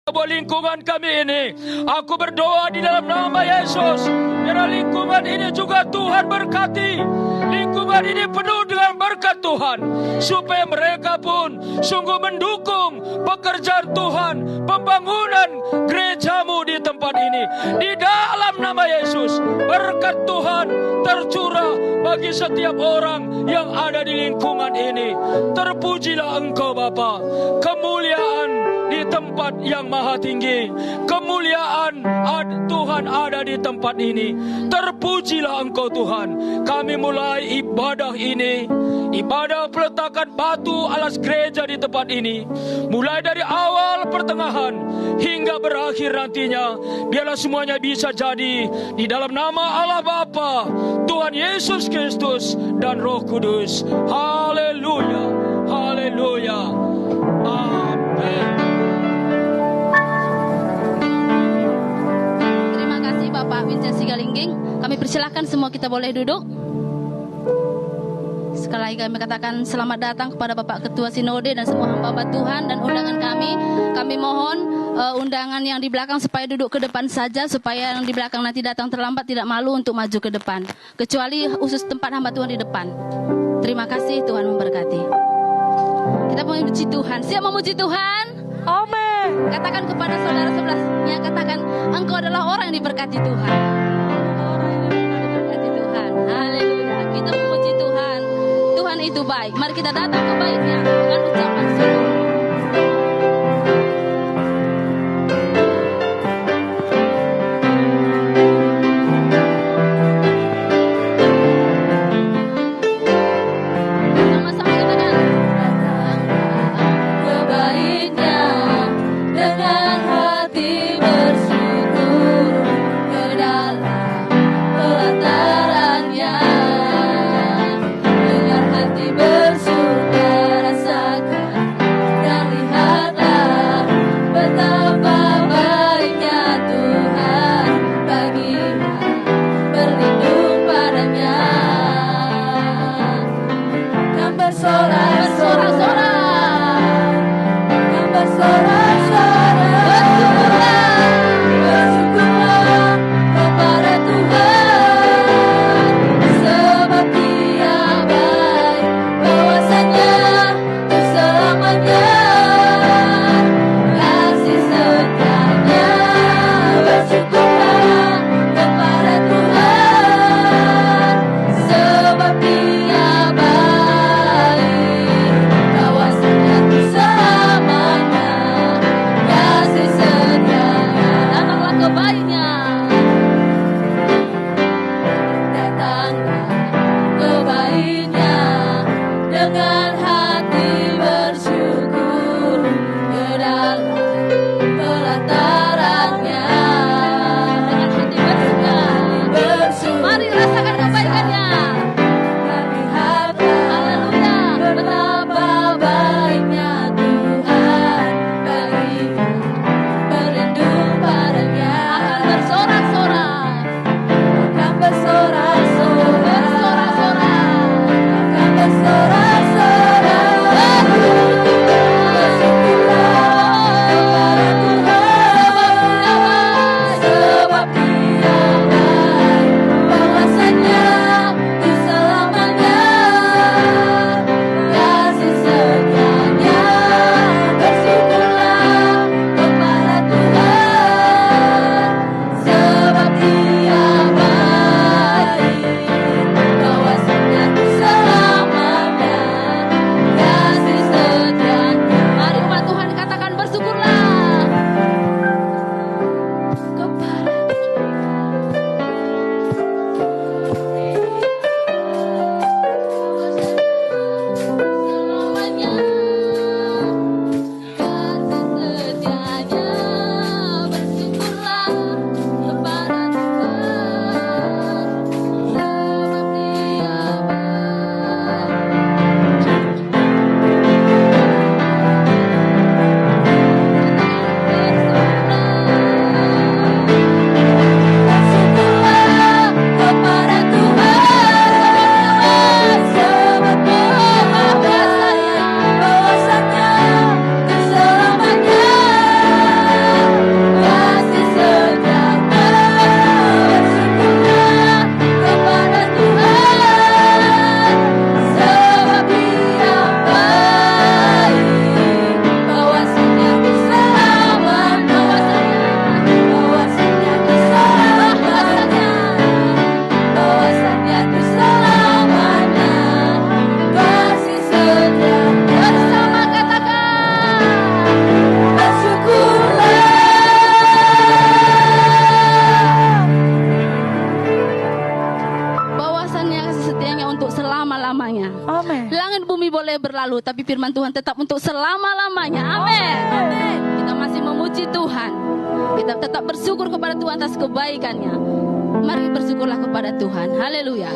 buat lingkungan kami ini. Aku berdoa di dalam nama Yesus, biar lingkungan ini juga Tuhan berkati. Lingkungan ini penuh dengan berkat Tuhan, supaya mereka pun sungguh mendukung pekerjaan Tuhan, pembangunan gerejamu di tempat ini. Di dalam nama Yesus, berkat Tuhan tercurah bagi setiap orang yang ada di lingkungan ini. Terpujilah Engkau Bapa. Kemuliaan di tempat yang maha tinggi. Kemuliaan Tuhan ada di tempat ini. Terpujilah Engkau Tuhan. Kami mulai ibadah ini, ibadah peletakan batu alas gereja di tempat ini, mulai dari awal, pertengahan, hingga berakhir nantinya. Biarlah semuanya bisa jadi di dalam nama Allah Bapa, Tuhan Yesus Kristus, dan Roh Kudus. Haleluya, haleluya, amin. Terima kasih Bapak Vincent Sigalingging. Kami persilahkan semua kita boleh duduk. Sekali lagi kami katakan selamat datang kepada Bapak Ketua Sinode dan semua hamba Tuhan dan undangan kami. Kami mohon undangan yang di belakang supaya duduk ke depan saja, supaya yang di belakang nanti datang terlambat tidak malu untuk maju ke depan. Kecuali khusus tempat hamba Tuhan di depan. Terima kasih, Tuhan memberkati. Kita memuji Tuhan. Siap memuji Tuhan? Amin. Katakan kepada saudara sebelahnya, katakan engkau adalah orang yang diberkati Tuhan. Diberkati Tuhan. Haleluya. Kita memuji Tuhan. Tuhan itu baik. Mari kita datang ke baiknya dengan ucapan syukur. berlalu, tapi firman Tuhan tetap untuk selama-lamanya. Amin. Kita masih memuji Tuhan. Kita tetap bersyukur kepada Tuhan atas kebaikannya. Mari bersyukurlah kepada Tuhan. Haleluya.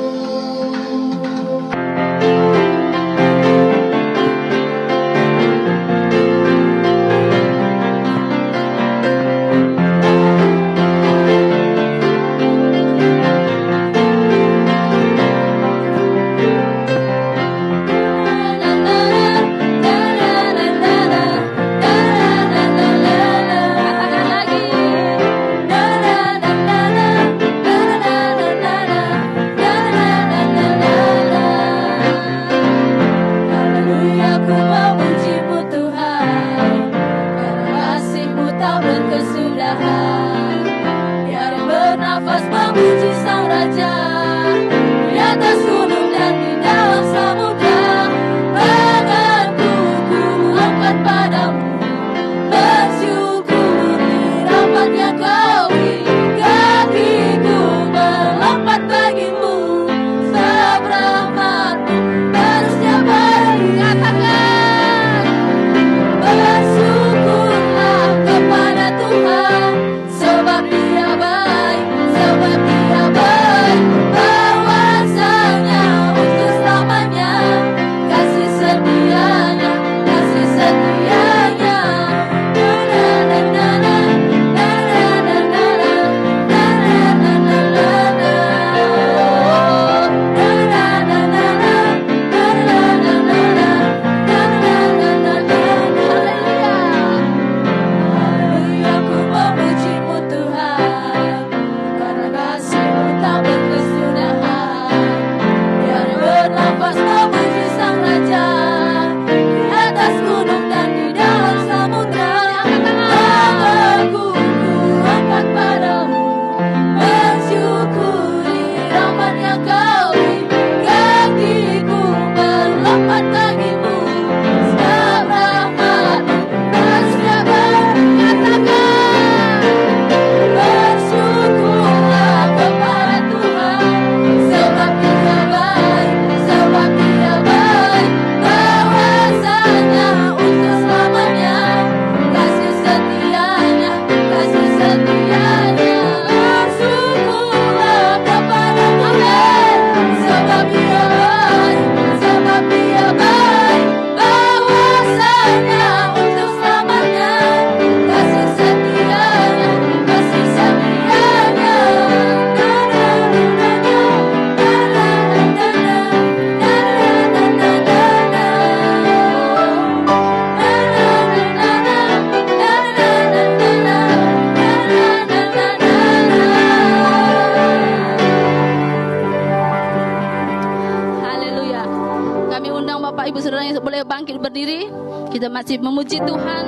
Kita masih memuji Tuhan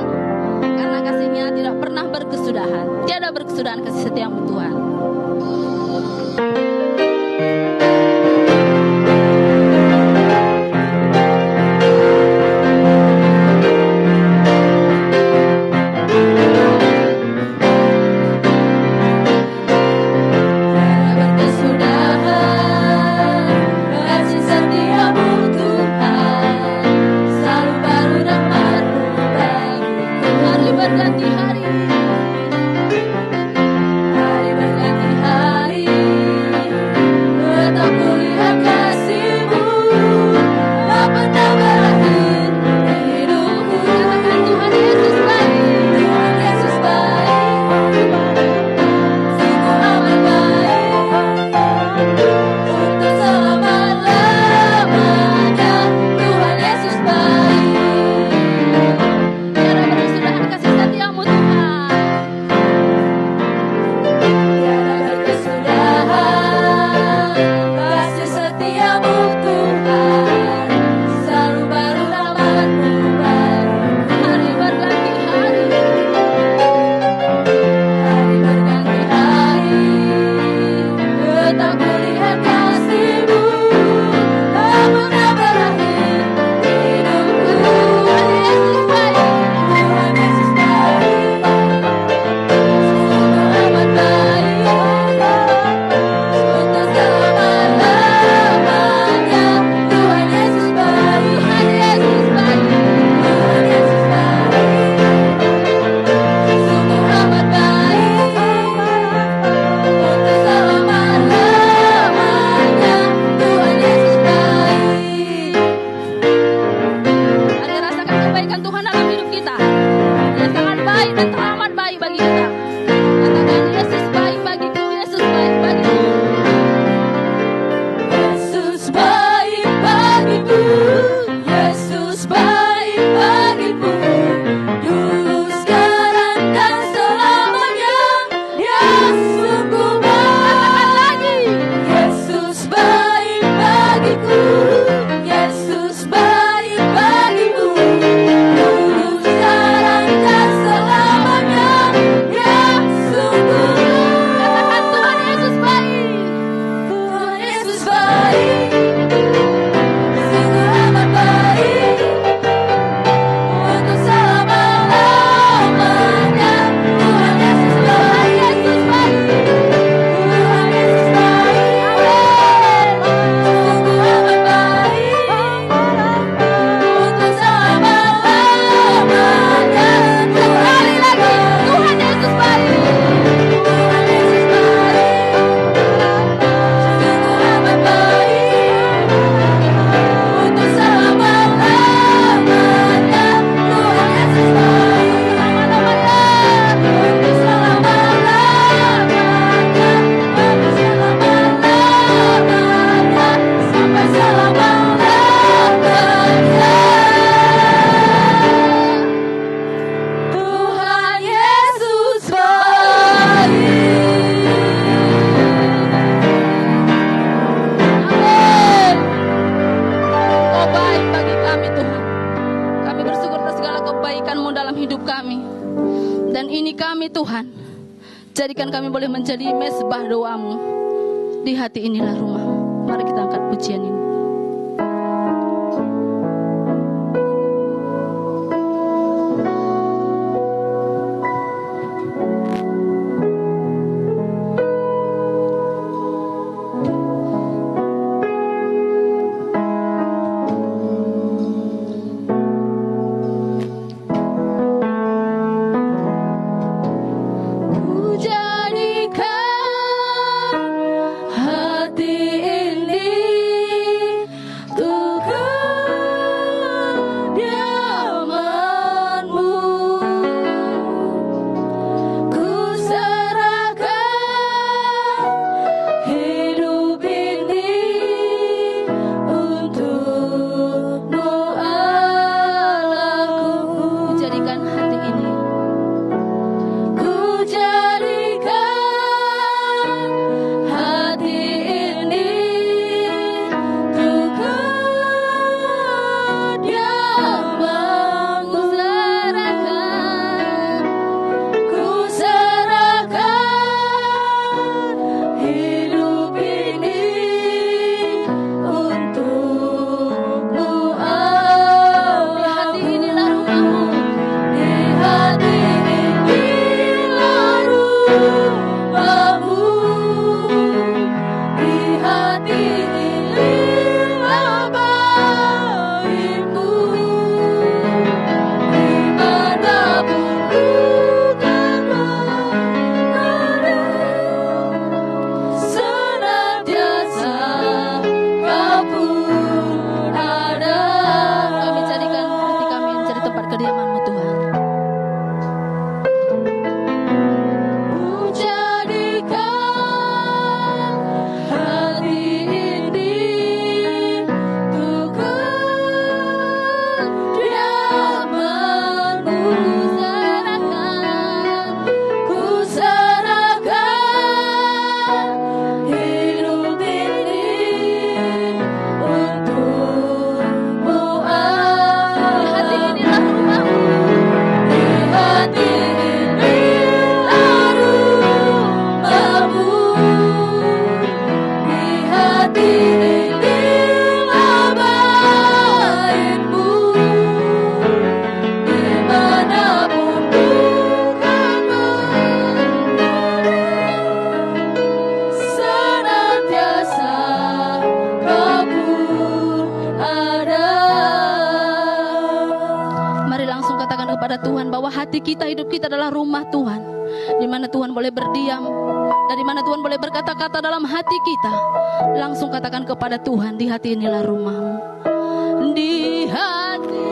karena kasih-Nya tidak pernah berkesudahan. Tiada berkesudahan kasih setiamu Tuhan. Berganti hari kami Tuhan. Jadikan kami boleh menjadi mezbah doamu. Di hati inilah rumahmu. Mari kita angkat pujian ini. Hati kita, hidup kita adalah rumah Tuhan, di mana Tuhan boleh berdiam, dari mana Tuhan boleh berkata-kata dalam hati kita. Langsung katakan kepada Tuhan, di hati inilah rumahmu. Di hati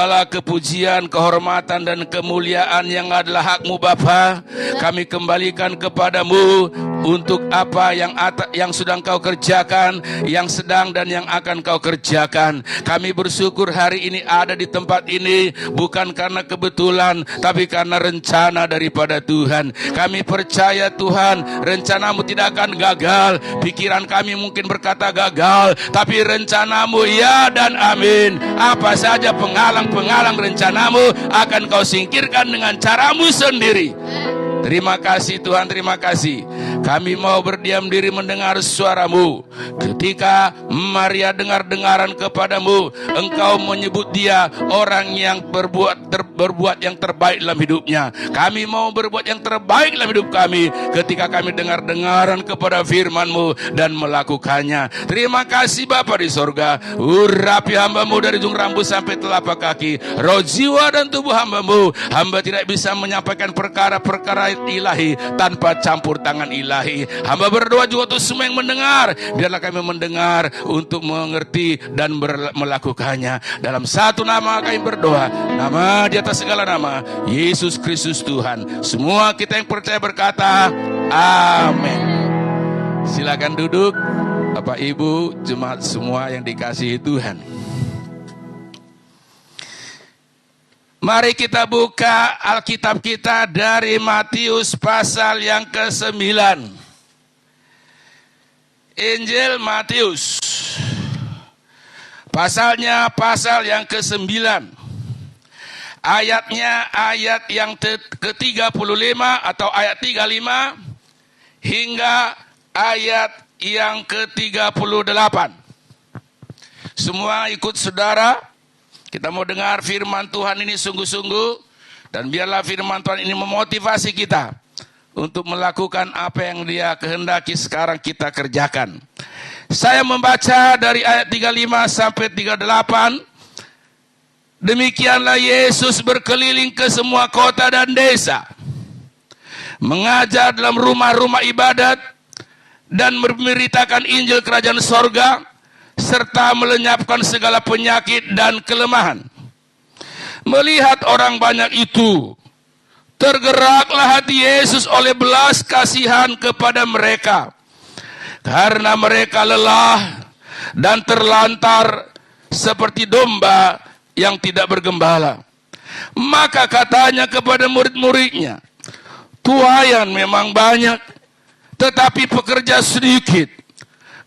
segala kepujian, kehormatan, dan kemuliaan yang adalah hak-Mu Bapa. Kami kembalikan kepadamu untuk apa yang sudah Engkau kerjakan, yang sedang dan yang akan Kau kerjakan. Kami bersyukur hari ini ada di tempat ini, bukan karena kebetulan, tapi karena rencana daripada Tuhan. Kami percaya Tuhan, rencana-Mu tidak akan gagal. Pikiran kami mungkin berkata gagal, tapi rencana-Mu ya dan amin. Apa saja penghalang-penghalang rencana-Mu akan Kau singkirkan dengan cara-Mu sendiri. Terima kasih Tuhan, terima kasih. Kami mau berdiam diri mendengar suara-Mu. Ketika Maria dengar-dengaran kepadamu, Engkau menyebut dia orang yang berbuat yang terbaik dalam hidupnya. Kami mau berbuat yang terbaik dalam hidup kami ketika kami dengar-dengaran kepada firman-Mu dan melakukannya. Terima kasih Bapa di sorga. Urapi hamba-Mu dari ujung rambut sampai telapak kaki, roh, jiwa, dan tubuh hamba-Mu. Hamba tidak bisa menyampaikan perkara-perkara ilahi tanpa campur tangan ilahi. Hamba berdoa juga untuk semua yang mendengar, biarlah kami mendengar untuk mengerti dan melakukannya. Dalam satu nama kami berdoa, nama di atas segala nama, Yesus Kristus Tuhan. Semua kita yang percaya berkata amin. Silakan duduk Bapak Ibu jemaat semua yang dikasihi Tuhan. Mari kita buka Alkitab kita dari Matius pasal yang ke-9. Injil Matius. Pasalnya pasal yang ke-9. Ayatnya ayat yang ke-35 atau ayat 35 hingga ayat yang ke-38. Semua ikut saudara. Kita mau dengar firman Tuhan ini sungguh-sungguh, dan biarlah firman Tuhan ini memotivasi kita untuk melakukan apa yang Dia kehendaki sekarang kita kerjakan. Saya membaca dari ayat 35 sampai 38. Demikianlah Yesus berkeliling ke semua kota dan desa, mengajar dalam rumah-rumah ibadat dan memberitakan Injil Kerajaan Sorga, serta melenyapkan segala penyakit dan kelemahan. Melihat orang banyak itu, tergeraklah hati Yesus oleh belas kasihan kepada mereka, karena mereka lelah dan terlantar seperti domba yang tidak bergembala. Maka katanya kepada murid-muridnya, tuaian memang banyak, tetapi pekerja sedikit.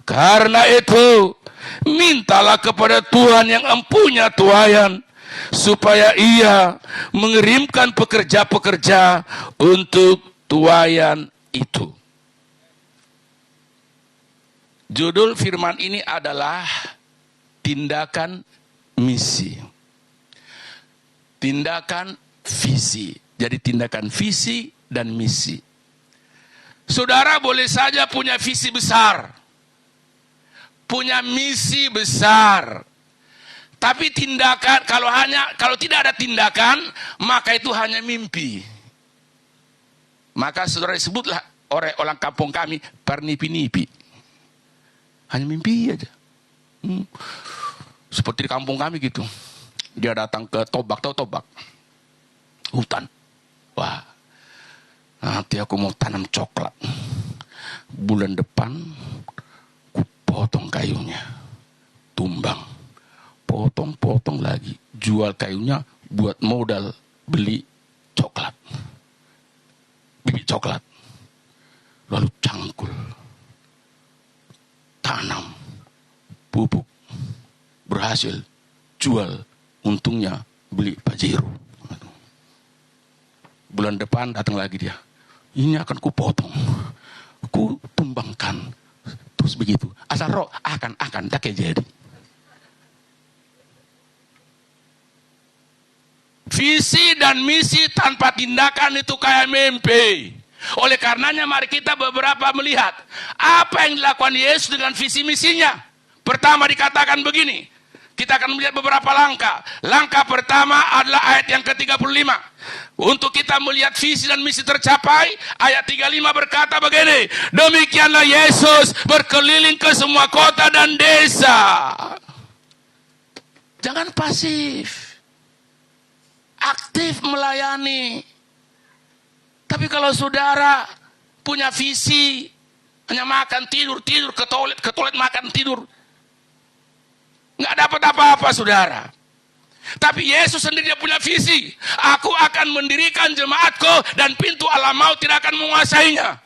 Karena itu, mintalah kepada Tuhan yang empunya tuaian, supaya Ia mengirimkan pekerja-pekerja untuk tuaian itu. Judul firman ini adalah tindakan misi. Tindakan visi. Jadi tindakan visi dan misi. Saudara boleh saja punya visi besar, punya misi besar, tapi tindakan kalau tidak ada tindakan, maka itu hanya mimpi. Maka saudara disebutlah oleh orang kampung kami pernipi-nipi, hanya mimpi aja. Seperti di kampung kami gitu, dia datang ke Tobak, tahu Tobak? Hutan. Wah, nanti aku mau tanam coklat. Bulan depan potong kayunya, tumbang, potong lagi, jual kayunya buat modal beli coklat, bibit coklat, lalu cangkul, tanam, pupuk, berhasil, jual, untungnya beli Pajero. Bulan depan datang lagi dia, ini akan kupotong, ku tumbangkan. Terus begitu, asal roh akan tak jadi. Visi dan misi tanpa tindakan itu kayak mimpi. Oleh karenanya mari kita beberapa melihat apa yang dilakukan Yesus dengan visi misinya. Pertama dikatakan begini, kita akan melihat beberapa langkah. Langkah pertama adalah ayat yang ke-35. Untuk kita melihat visi dan misi tercapai, ayat 35 berkata begini, demikianlah Yesus berkeliling ke semua kota dan desa. Jangan pasif. aktif melayani. Tapi kalau saudara punya visi, hanya makan, tidur, ke toilet, makan, tidur, nggak dapat apa-apa, saudara. Tapi Yesus sendiri dia punya visi. Aku akan mendirikan jemaatku dan pintu alam maut tidak akan menguasainya.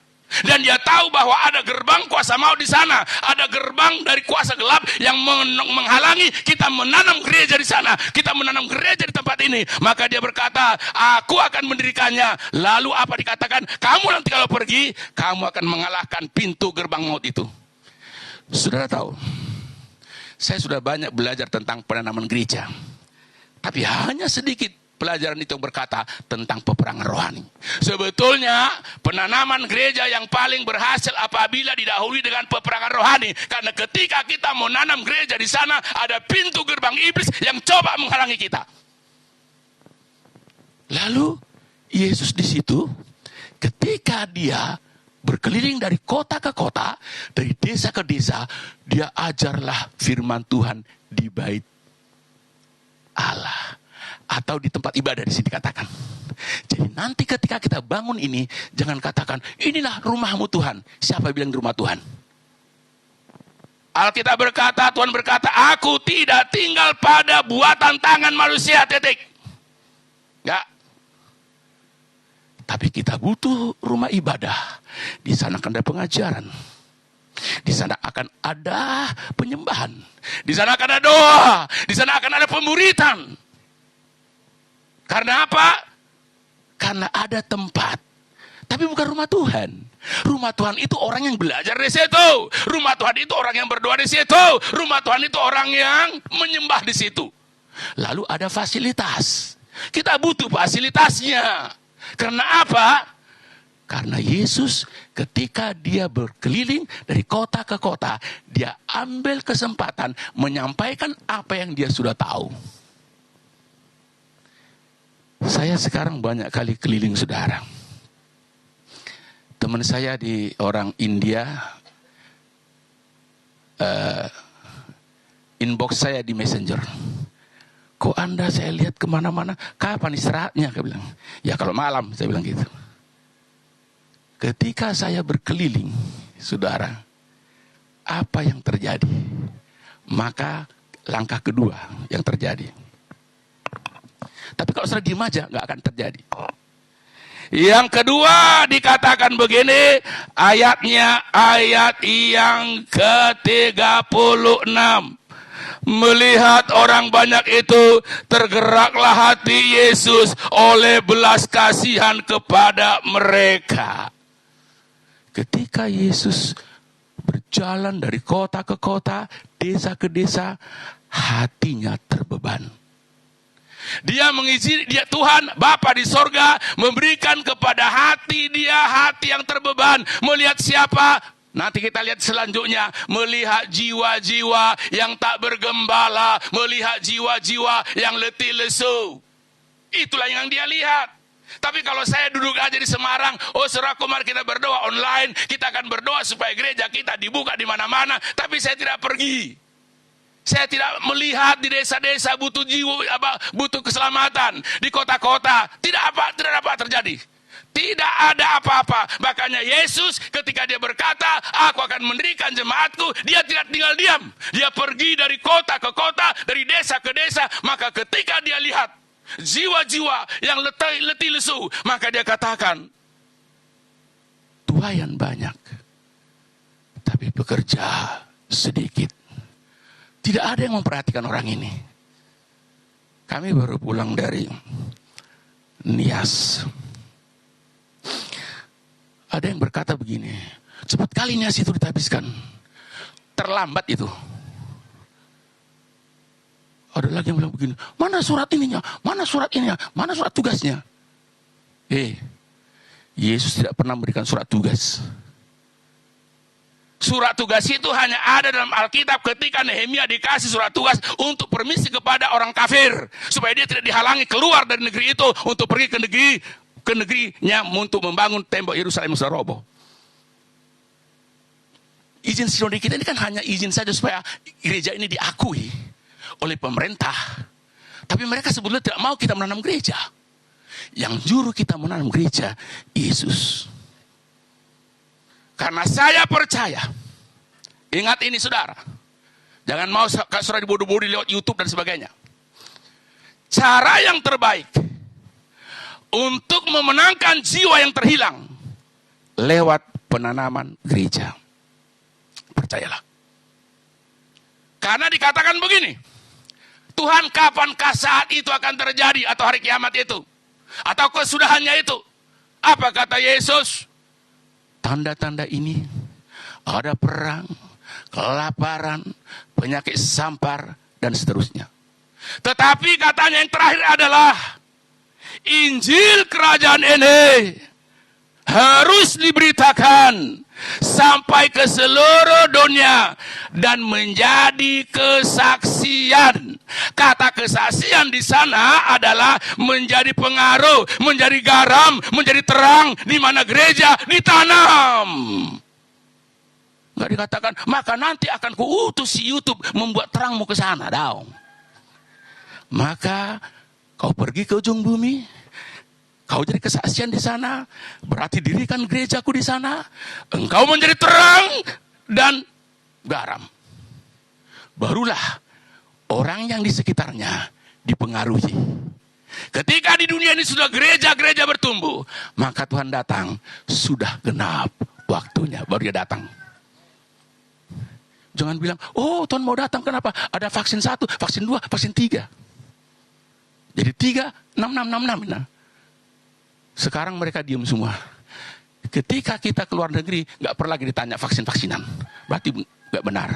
Dan dia tahu bahwa ada gerbang kuasa maut di sana, ada gerbang dari kuasa gelap yang menghalangi kita menanam gereja di sana, kita menanam gereja di tempat ini. Maka dia berkata, aku akan mendirikannya. Lalu apa dikatakan? Kamu nanti kalau pergi, kamu akan mengalahkan pintu gerbang maut itu. Saudara tahu, saya sudah banyak belajar tentang penanaman gereja, tapi hanya sedikit pelajaran itu berkata tentang peperangan rohani. Sebetulnya penanaman gereja yang paling berhasil apabila didahului dengan peperangan rohani. Karena ketika kita menanam gereja di sana, ada pintu gerbang iblis yang coba menghalangi kita. Lalu Yesus di situ, ketika dia berkeliling dari kota ke kota, dari desa ke desa, dia ajarlah firman Tuhan di bait Allah. Atau di tempat ibadah di sini dikatakan. Jadi nanti ketika kita bangun ini, jangan katakan, inilah rumahmu Tuhan. Siapa bilang di rumah Tuhan? Alkitab berkata, Tuhan berkata, aku tidak tinggal pada buatan tangan manusia, titik. Enggak. Tapi kita butuh rumah ibadah. Di sana akan ada pengajaran. Di sana akan ada penyembahan. Di sana akan ada doa. Di sana akan ada pemuritan. Karena apa? Karena ada tempat. Tapi bukan rumah Tuhan. Rumah Tuhan itu orang yang belajar di situ. Rumah Tuhan itu orang yang berdoa di situ. Rumah Tuhan itu orang yang menyembah di situ. Lalu ada fasilitas. Kita butuh fasilitasnya. Karena apa? Karena Yesus ketika dia berkeliling dari kota ke kota, dia ambil kesempatan menyampaikan apa yang dia sudah tahu. Saya sekarang banyak kali keliling, saudara. Teman saya di orang India, inbox saya di Messenger. Kok Anda saya lihat kemana-mana, kapan istirahatnya? Saya bilang, ya kalau malam, saya bilang gitu. Ketika saya berkeliling, saudara, apa yang terjadi? Maka langkah kedua yang terjadi. Tapi kalau sudah diem aja, nggak akan terjadi. Yang kedua dikatakan begini, ayatnya ayat yang ke-36. Melihat orang banyak itu, tergeraklah hati Yesus oleh belas kasihan kepada mereka. Ketika Yesus berjalan dari kota ke kota, desa ke desa, hatinya terbeban. Dia mengizinkan, dia Tuhan Bapa di sorga memberikan kepada hati dia hati yang terbeban. Melihat siapa? Nanti kita lihat selanjutnya. Melihat jiwa-jiwa yang tak bergembala. Melihat jiwa-jiwa yang letih lesu. Itulah yang dia lihat. Tapi kalau saya duduk aja di Semarang, oh saudaraku mari kita berdoa online. Kita akan berdoa supaya gereja kita dibuka di mana-mana. Tapi saya tidak pergi. Saya tidak melihat di desa-desa butuh jiwa, butuh keselamatan. Di kota-kota tidak apa terjadi. Tidak ada apa-apa. Makanya Yesus ketika dia berkata, aku akan mendirikan jemaatku, dia tidak tinggal diam. Dia pergi dari kota ke kota, dari desa ke desa. Maka ketika dia lihat jiwa-jiwa yang letih lesu, maka dia katakan, tuaian banyak, tapi pekerja sedikit. Tidak ada yang memperhatikan orang ini. Kami baru pulang dari Nias. Ada yang berkata begini, cepat kali Nias itu dihabiskan. Terlambat itu. Ada lagi yang bilang begini, mana surat ininya, mana surat ininya, mana surat tugasnya. Yesus tidak pernah memberikan surat tugas. Surat tugas itu hanya ada dalam Alkitab ketika Nehemia dikasih surat tugas untuk permisi kepada orang kafir. Supaya dia tidak dihalangi keluar dari negeri itu untuk pergi ke negerinya untuk membangun tembok Yerusalem yang sudah roboh. Izin sinode kita ini kan hanya izin saja supaya gereja ini diakui oleh pemerintah. Tapi mereka sebetulnya tidak mau kita menanam gereja. Yang nyuruh kita menanam gereja, Yesus. Karena saya percaya, ingat ini saudara, jangan mau saudara dibodoh-bodoh lewat YouTube dan sebagainya. Cara yang terbaik untuk memenangkan jiwa yang terhilang lewat penanaman gereja. Percayalah. Karena dikatakan begini, Tuhan kapankah saat itu akan terjadi atau hari kiamat itu? Atau kesudahannya itu? Apa kata Yesus? Tanda-tanda ini ada perang, kelaparan, penyakit sampar, dan seterusnya. Tetapi katanya yang terakhir adalah Injil kerajaan ini harus diberitakan sampai ke seluruh dunia dan menjadi kesaksian. Kata kesaksian di sana adalah menjadi pengaruh, menjadi garam, menjadi terang di mana gereja ditanam. Enggak dikatakan, maka nanti akan kuutus si YouTube membuat terangmu ke sana, dong. Maka kau pergi ke ujung bumi, kau jadi kesaksian di sana, berarti dirikan gerejaku di sana, engkau menjadi terang dan garam. Barulah orang yang di sekitarnya dipengaruhi. Ketika di dunia ini sudah gereja-gereja bertumbuh, maka Tuhan datang, sudah genap waktunya, baru dia datang. Jangan bilang, oh Tuhan mau datang, kenapa? Ada vaksin 1, vaksin 2, vaksin 3. Jadi 3, 6. Nah. Sekarang mereka diam semua. Ketika kita keluar negeri, nggak perlu lagi ditanya vaksin-vaksinan. Berarti nggak benar.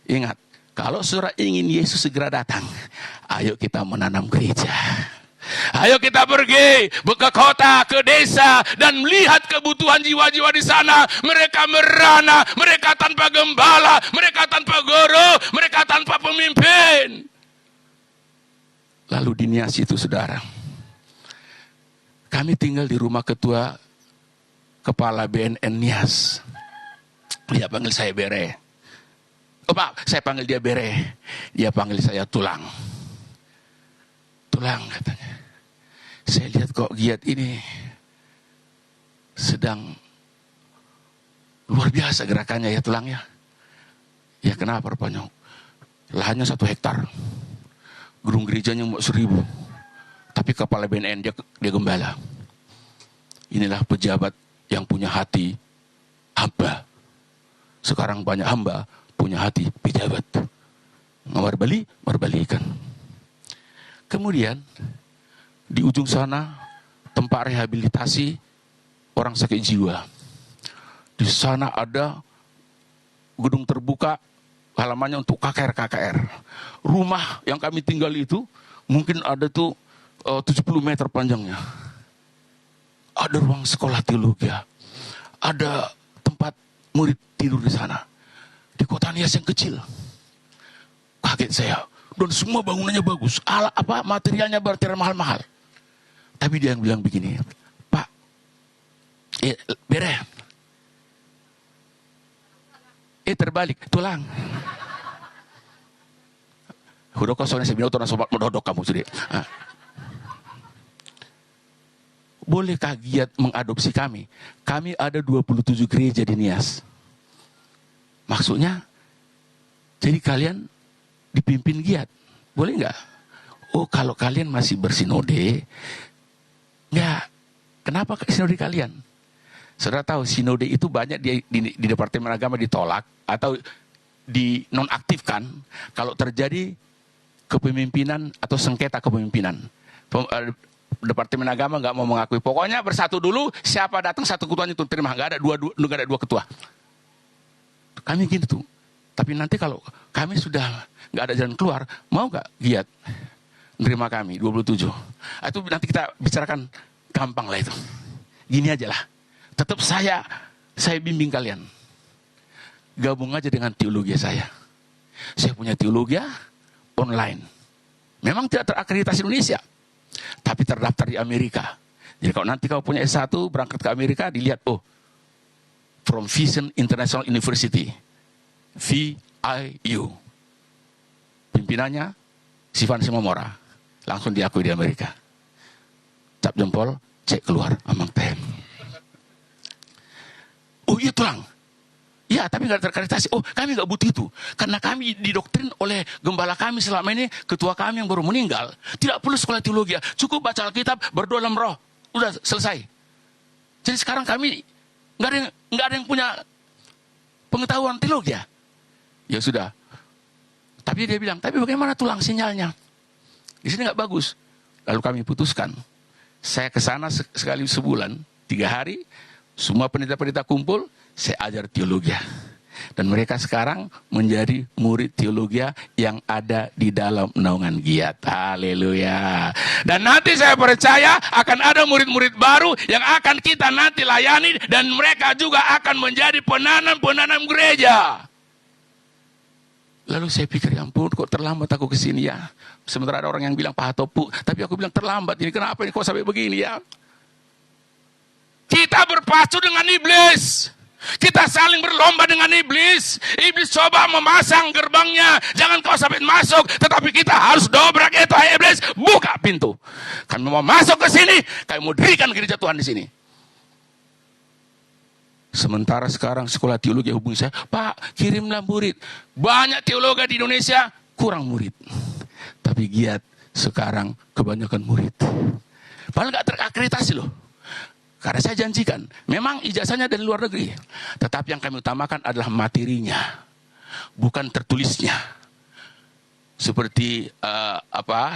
Ingat, kalau saudara ingin Yesus segera datang, ayo kita menanam gereja. Ayo kita pergi ke kota, ke desa, dan melihat kebutuhan jiwa-jiwa di sana. Mereka merana, mereka tanpa gembala, mereka tanpa guru, mereka tanpa pemimpin. Lalu di Nias itu saudara, kami tinggal di rumah ketua kepala BNN Nias. Dia panggil saya Bere. Oh Pak, saya panggil dia Bere. Dia panggil saya Tulang. Tulang katanya. Saya lihat kok giat ini sedang luar biasa gerakannya ya Tulang ya. Ya kenapa rupanya? Lahannya 1 hektar. Gedung gerejanya 1.000. Tapi kepala BNN dia gembala. Inilah pejabat yang punya hati hamba. Sekarang banyak hamba punya hati pejabat. Marbalikan. Kemudian di ujung sana tempat rehabilitasi orang sakit jiwa. Di sana ada gedung terbuka, halamannya untuk KKR. Rumah yang kami tinggal itu mungkin ada tuh 70 meter panjangnya. Ada ruang sekolah teologi. Ada tempat murid tidur di sana. Di kota Nias yang kecil. Kaget saya. Dan semua bangunannya bagus. Materialnya berarti mahal-mahal. Tapi dia yang bilang begini, Pak, Bere. Terbalik, Tulang. Udah kosongnya saya bilang, sobat mendodok kamu sudah. Bolehkah giat mengadopsi kami? Kami ada 27 gereja di Nias. Maksudnya, jadi kalian dipimpin giat. Boleh nggak? Oh, kalau kalian masih bersinode, ya, kenapa sinode kalian? Saudara tahu, sinode itu banyak di Departemen Agama ditolak atau dinonaktifkan kalau terjadi kepemimpinan atau sengketa kepemimpinan. Departemen Agama nggak mau mengakui. Pokoknya bersatu dulu, siapa datang satu ketuanya itu terima. Nggak ada dua ketua. Kami gitu. Tapi nanti kalau kami sudah nggak ada jalan keluar, mau nggak giat nerima kami 27? Itu nanti kita bicarakan, gampang lah itu. Gini aja lah. Tetap saya bimbing kalian. Gabung aja dengan teologi saya. Saya punya teologi online. Memang tidak terakreditasi Indonesia, tapi terdaftar di Amerika. Jadi kalau nanti kau punya S1 berangkat ke Amerika, dilihat, oh, from Vision International University, VIU. Pimpinannya Sifan Simomora. Langsung diakui di Amerika. Cap jempol, cek keluar, amang tem. Oh iya tulang. Ya, tapi nggak terakreditasi. Oh, kami nggak butuh itu. Karena kami didoktrin oleh gembala kami selama ini, ketua kami yang baru meninggal. Tidak perlu sekolah teologi. Cukup baca Alkitab, berdoa dalam roh. Udah selesai. Jadi sekarang kami nggak ada yang punya pengetahuan teologi. Ya sudah. Tapi dia bilang, tapi bagaimana tulang sinyalnya? Di sini nggak bagus. Lalu kami putuskan. Saya ke sana sekali sebulan, 3 hari. Semua pendeta-pendeta kumpul. Saya ajar teologi. Dan mereka sekarang menjadi murid teologi yang ada di dalam naungan Giat. Haleluya. Dan nanti saya percaya akan ada murid-murid baru yang akan kita nanti layani. Dan mereka juga akan menjadi penanam-penanam gereja. Lalu saya pikir, ya ampun, kok terlambat aku ke sini ya. Sementara ada orang yang bilang, Pak Hatopu. Tapi aku bilang, terlambat ini, kenapa ini kok sampai begini ya. Kita berpacu dengan iblis. Kita saling berlomba dengan iblis. Iblis coba memasang gerbangnya. Jangan kau sampai masuk. Tetapi kita harus dobrak itu. Hai iblis, buka pintu. Kami mau masuk ke sini. Kami mau dirikan gereja Tuhan di sini. Sementara sekarang sekolah teologi hubungi saya. Pak, kirimlah murid. Banyak teologi di Indonesia, kurang murid. Tapi Giat sekarang kebanyakan murid. Padahal gak terakreditasi loh. Karena saya janjikan, memang ijazahnya dari luar negeri. Tetapi yang kami utamakan adalah materinya, bukan tertulisnya. Seperti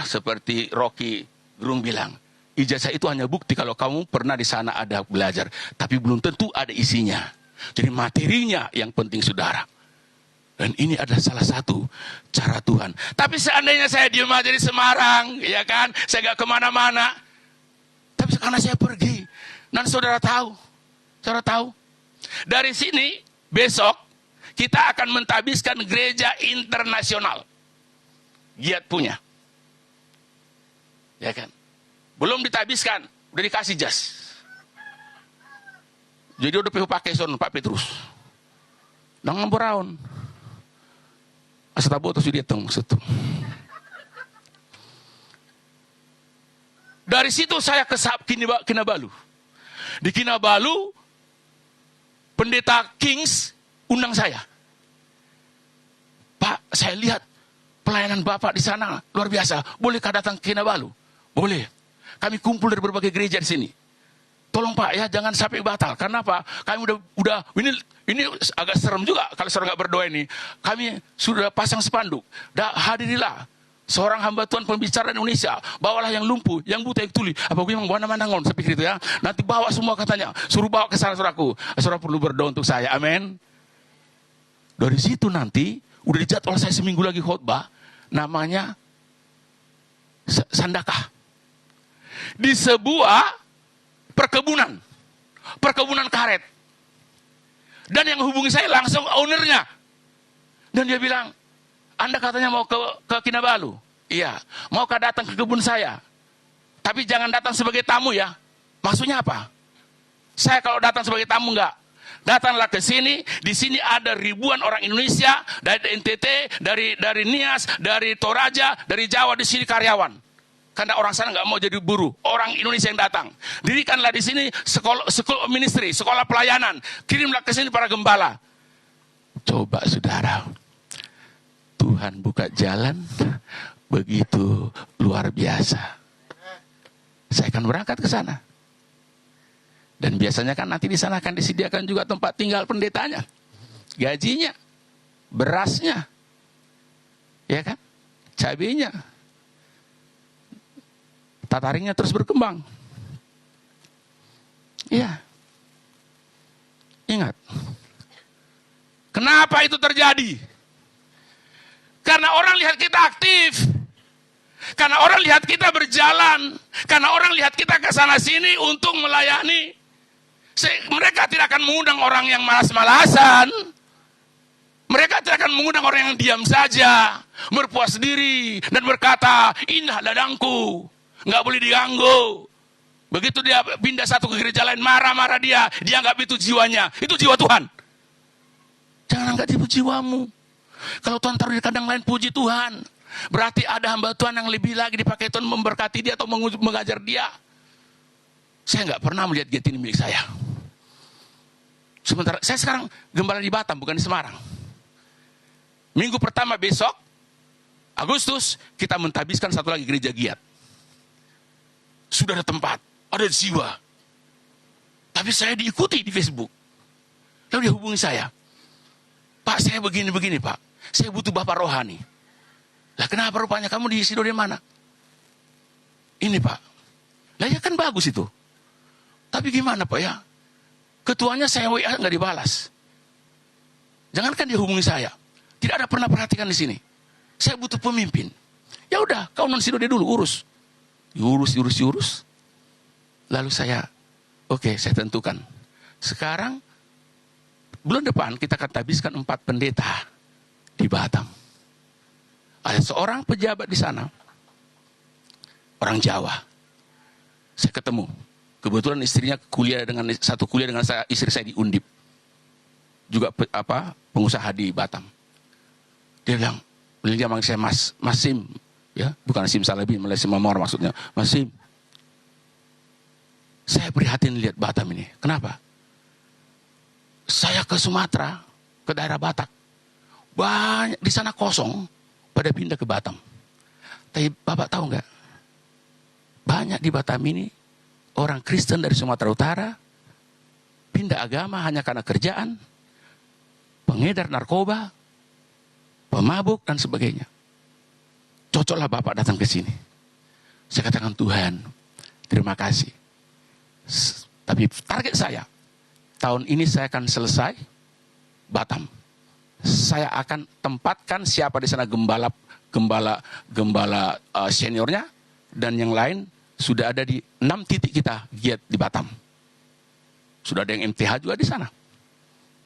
seperti Rocky Gerung bilang, ijazah itu hanya bukti kalau kamu pernah di sana ada belajar, tapi belum tentu ada isinya. Jadi materinya yang penting, saudara. Dan ini adalah salah satu cara Tuhan. Tapi seandainya saya diam aja di Semarang, ya kan, saya gak kemana-mana. Tapi karena saya pergi. Dan saudara tahu, dari sini besok kita akan mentabiskan gereja internasional. Giat punya. Ya kan? Belum ditabiskan, udah dikasih jas. Jadi udah pakai son Pak Petrus. Nang ngamburaun. Asa tabo to si dietong maksud. Dari situ saya ke Kinabalu. Di Kinabalu, pendeta Kings undang saya. Pak, saya lihat pelayanan Bapak di sana luar biasa. Bolehkah datang ke Kinabalu? Boleh. Kami kumpul dari berbagai gereja di sini. Tolong Pak ya, jangan sampai batal. Karena apa? Kami udah ini agak serem juga kalau saudara nggak berdoa ini. Kami sudah pasang spanduk. Hadirilah. Seorang hamba Tuhan pembicara Indonesia, bawalah yang lumpuh, yang buta, yang tuli. Apa gue memang mana ngon, saya pikir itu ya. Nanti bawa semua katanya, suruh bawa ke sana saudaraku. Saudara perlu berdoa untuk saya, amin. Dari situ nanti, udah dijadwal saya seminggu lagi khotbah, namanya Sandakah. Di sebuah perkebunan karet. Dan yang hubungi saya langsung ownernya. Dan dia bilang, Anda katanya mau ke Kinabalu. Iya. Maukah datang ke kebun saya? Tapi jangan datang sebagai tamu ya. Maksudnya apa? Saya kalau datang sebagai tamu enggak. Datanglah ke sini. Di sini ada ribuan orang Indonesia. Dari NTT, dari Nias, dari Toraja, dari Jawa. Di sini karyawan. Karena orang sana enggak mau jadi buruh. Orang Indonesia yang datang. Dirikanlah di sini sekolah ministry, sekolah pelayanan. Kirimlah ke sini para gembala. Coba saudara. Tuhan buka jalan begitu luar biasa. Saya akan berangkat ke sana. Dan biasanya kan nanti di sana akan disediakan juga tempat tinggal pendetanya. Gajinya, berasnya. Ya kan? Cabenya. Tataringnya terus berkembang. Iya. Ingat. Kenapa itu terjadi? Karena orang lihat kita aktif. Karena orang lihat kita berjalan. Karena orang lihat kita ke sana sini untuk melayani. Mereka tidak akan mengundang orang yang malas-malasan. Mereka tidak akan mengundang orang yang diam saja. Berpuas diri. Dan berkata, indah ladangku. Nggak boleh diganggu. Begitu dia pindah satu ke gereja lain, marah-marah dia. Dia anggap itu jiwanya. Itu jiwa Tuhan. Jangan anggap itu jiwamu. Kalau Tuhan taruh di kandang lain, puji Tuhan. Berarti ada hamba Tuhan yang lebih lagi dipakai Tuhan memberkati dia atau mengajar dia. Saya nggak pernah melihat giat ini milik saya. Sementara saya sekarang gembala di Batam, bukan di Semarang. Minggu pertama besok, Agustus, kita mentabiskan satu lagi gereja giat. Sudah ada tempat, ada jiwa. Tapi saya diikuti di Facebook. Lalu dia hubungi saya. Pak, saya begini-begini Pak. Saya butuh bapak rohani. Lah kenapa rupanya kamu di Sinode mana? Ini Pak. Lah ya kan bagus itu. Tapi gimana Pak ya? Ketuanya saya WA nggak dibalas. Jangankan dia hubungi saya. Tidak ada pernah perhatikan di sini. Saya butuh pemimpin. Ya udah, kau non Sinode dulu urus. Urus. Lalu saya, oke, saya tentukan. Sekarang bulan depan kita akan tabiskan 4 pendeta di Batam. Ada seorang pejabat di sana, orang Jawa. Saya ketemu. Kebetulan istrinya satu kuliah dengan saya, istri saya di Undip. Juga pengusaha di Batam. Dia bilang, dia manggil saya Mas Sim. Ya, bukan Sim Salabi, Malaysia Mamor maksudnya. Mas Sim. Saya prihatin lihat Batam ini. Kenapa? Saya ke Sumatera, ke daerah Batak. Banyak di sana kosong, pada pindah ke Batam. Tapi Bapak tahu nggak? Banyak di Batam ini orang Kristen dari Sumatera Utara pindah agama hanya karena kerjaan, pengedar narkoba, pemabuk dan sebagainya. Cocoklah Bapak datang ke sini. Saya katakan Tuhan, terima kasih. Tapi target saya, tahun ini saya akan selesai Batam. Saya akan tempatkan siapa di sana gembala seniornya, dan yang lain sudah ada di 6 titik kita giat di Batam. Sudah ada yang MTH juga di sana.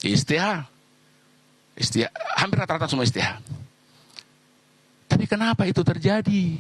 STH, hampir rata-rata semua STH. Tapi kenapa itu terjadi?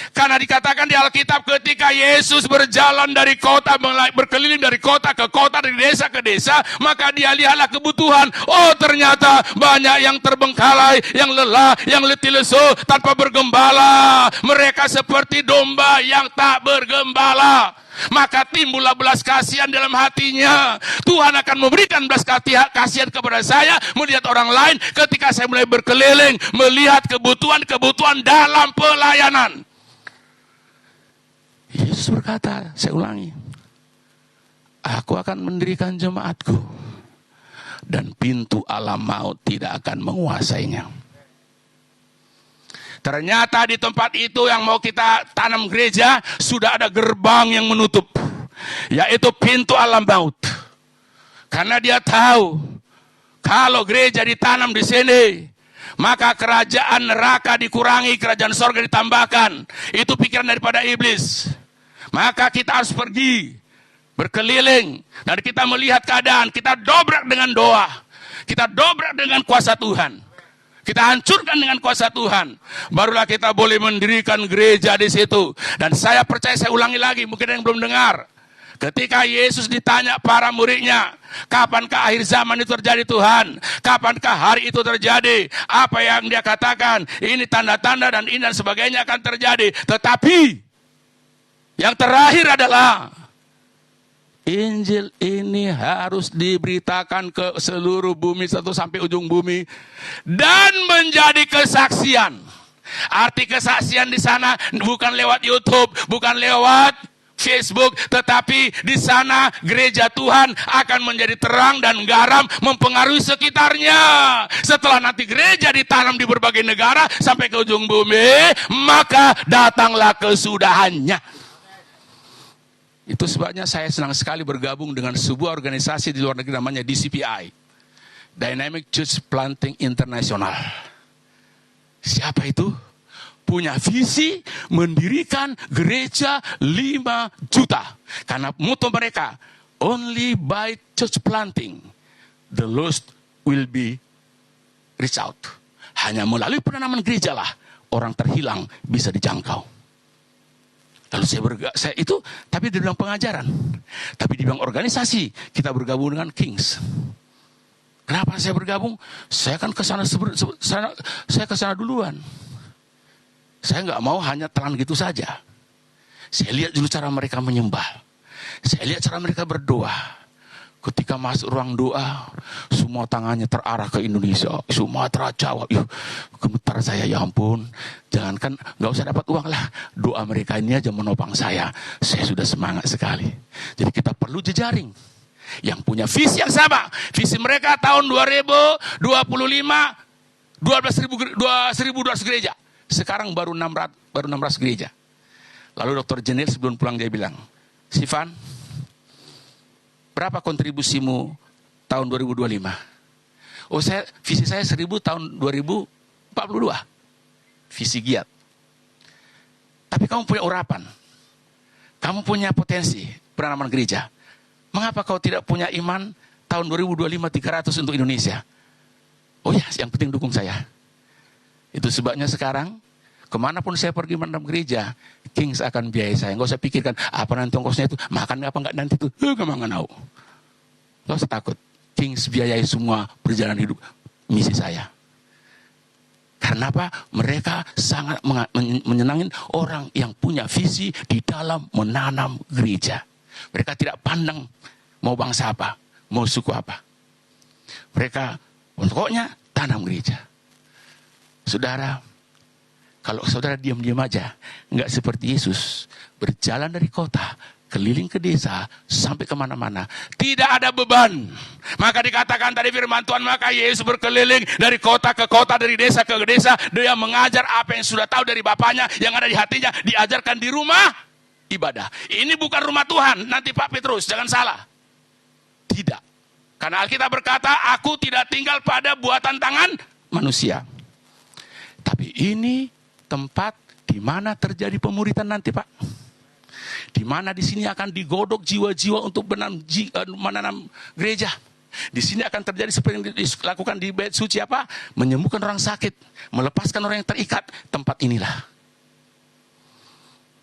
Karena dikatakan di Alkitab ketika Yesus berjalan dari kota, berkeliling dari kota ke kota, dari desa ke desa, maka dia lihatlah kebutuhan. Oh ternyata banyak yang terbengkalai, yang lelah, yang letih lesu, tanpa bergembala. Mereka seperti domba yang tak bergembala. Maka timbullah belas kasihan dalam hatinya. Tuhan akan memberikan belas kasihan kepada saya melihat orang lain ketika saya mulai berkeliling, melihat kebutuhan-kebutuhan dalam pelayanan. Yesus berkata, saya ulangi, aku akan mendirikan jemaatku dan pintu alam maut tidak akan menguasainya. Ternyata di tempat itu yang mau kita tanam gereja, sudah ada gerbang yang menutup, yaitu pintu alam maut. Karena dia tahu, kalau gereja ditanam di sini, maka kerajaan neraka dikurangi, kerajaan sorga ditambahkan. Itu pikiran daripada iblis. Maka kita harus pergi, berkeliling, dan kita melihat keadaan, kita dobrak dengan doa, kita dobrak dengan kuasa Tuhan. Kita hancurkan dengan kuasa Tuhan. Barulah kita boleh mendirikan gereja di situ. Dan saya percaya, saya ulangi lagi, mungkin ada yang belum dengar. Ketika Yesus ditanya para muridnya, kapankah akhir zaman itu terjadi Tuhan? Kapankah hari itu terjadi? Apa yang dia katakan? Ini tanda-tanda dan ini dan sebagainya akan terjadi. Tetapi yang terakhir adalah Injil ini harus diberitakan ke seluruh bumi, satu sampai ujung bumi, dan menjadi kesaksian. Arti kesaksian di sana bukan lewat YouTube, bukan lewat Facebook, tetapi di sana gereja Tuhan akan menjadi terang dan garam mempengaruhi sekitarnya. Setelah nanti gereja ditanam di berbagai negara sampai ke ujung bumi, maka datanglah kesudahannya. Itu sebabnya saya senang sekali bergabung dengan sebuah organisasi di luar negeri namanya DCPI, Dynamic Church Planting International. Siapa itu? Punya visi mendirikan gereja 5 juta. Karena motto mereka, only by church planting the lost will be reached out. Hanya melalui penanaman gereja lah orang terhilang bisa dijangkau. Lalu saya itu, tapi di bidang pengajaran, tapi di bidang organisasi kita bergabung dengan Kings. Kenapa saya bergabung? Saya kan kesana duluan. Saya nggak mau hanya telan gitu saja. Saya lihat dulu cara mereka menyembah. Saya lihat cara mereka berdoa. Ketika masuk ruang doa, semua tangannya terarah ke Indonesia, Sumatera, Jawa. Yuh, gemetar saya, ya ampun. Jangankan nggak usah dapat uang lah, doa mereka ini aja menopang saya. Saya sudah semangat sekali. Jadi kita perlu jejaring yang punya visi yang sama. Visi mereka tahun 2025 12.200 gereja. Sekarang baru 16 gereja. Lalu Dr. Jenil sebelum pulang dia bilang, Sifan, berapa kontribusimu tahun 2025? Oh, visi saya 1000 tahun 2042. Visi giat. Tapi kamu punya urapan. Kamu punya potensi penanaman gereja. Mengapa kau tidak punya iman tahun 2025 300 untuk Indonesia? Oh ya, yang penting dukung saya. Itu sebabnya sekarang kemanapun saya pergi menanam gereja, Kings akan biayai saya. Nggak usah pikirkan apa nanti ongkosnya itu, makan apa nggak nanti itu. Nggak mau. Nggak usah takut. Kings biayai semua perjalanan hidup misi saya. Karena apa? Mereka sangat menyenangin orang yang punya visi di dalam menanam gereja. Mereka tidak pandang mau bangsa apa, mau suku apa. Mereka pokoknya tanam gereja. Saudara, kalau saudara diam-diam aja, nggak seperti Yesus, berjalan dari kota, keliling ke desa, sampai kemana-mana, tidak ada beban. Maka dikatakan tadi firman Tuhan, maka Yesus berkeliling dari kota ke kota, dari desa ke desa, dia mengajar apa yang sudah tahu dari Bapaknya, yang ada di hatinya, diajarkan di rumah ibadah. Ini bukan rumah Tuhan, nanti Pak Petrus, jangan salah. Tidak. Karena Alkitab berkata, aku tidak tinggal pada buatan tangan manusia. Tapi ini tempat di mana terjadi pemuritan nanti, Pak. Di mana di sini akan digodok jiwa-jiwa untuk menanam gereja. Di sini akan terjadi seperti yang dilakukan di bait suci apa? Menyembuhkan orang sakit, melepaskan orang yang terikat. Tempat inilah.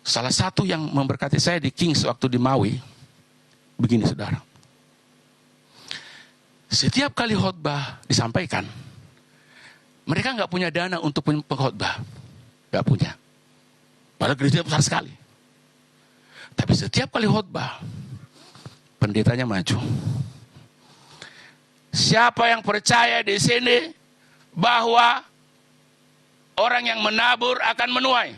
Salah satu yang memberkati saya di Kings waktu di Maui, begini saudara. Setiap kali khotbah disampaikan, mereka nggak punya dana untuk pengkhotbah. Nggak punya. Padahal gereja besar sekali. Tapi setiap kali khotbah, pendetanya maju. Siapa yang percaya di sini bahwa orang yang menabur akan menuai?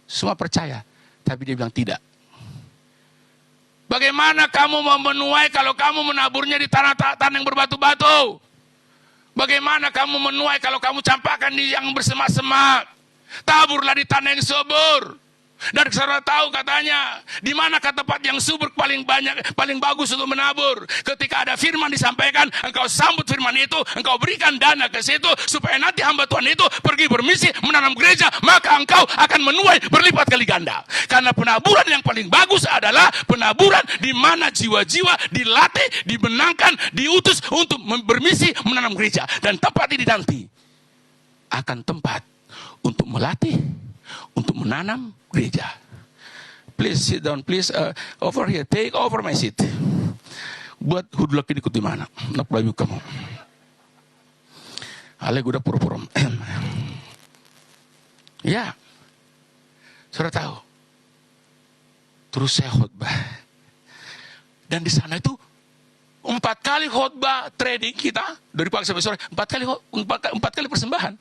Semua percaya. Tapi dia bilang tidak. Bagaimana kamu mau menuai kalau kamu menaburnya di tanah yang berbatu-batu? Bagaimana kamu menuai kalau kamu campakkan di yang bersemak-semak? Taburlah di tanah yang subur. Dan saudara tahu katanya, di manakah tempat yang subur paling banyak, paling bagus untuk menabur? Ketika ada firman disampaikan, engkau sambut firman itu, engkau berikan dana ke situ, supaya nanti hamba Tuhan itu pergi bermisi, menanam gereja, maka engkau akan menuai berlipat kali ganda. Karena penaburan yang paling bagus adalah penaburan di mana jiwa-jiwa dilatih, dimenangkan, diutus untuk bermisi, menanam gereja. Dan tempat ini nanti akan tempat untuk melatih, untuk menanam gereja. Please sit down, please over here, take over my seat. Buat hudulak ini ikut di mana? Nak pelayu kamu. Ale udah pura-pura. Ya, saudara tahu. Terus saya khotbah. Dan di sana itu 4 kali khotbah trading kita dari pagi sampai sore. 4 kali persembahan.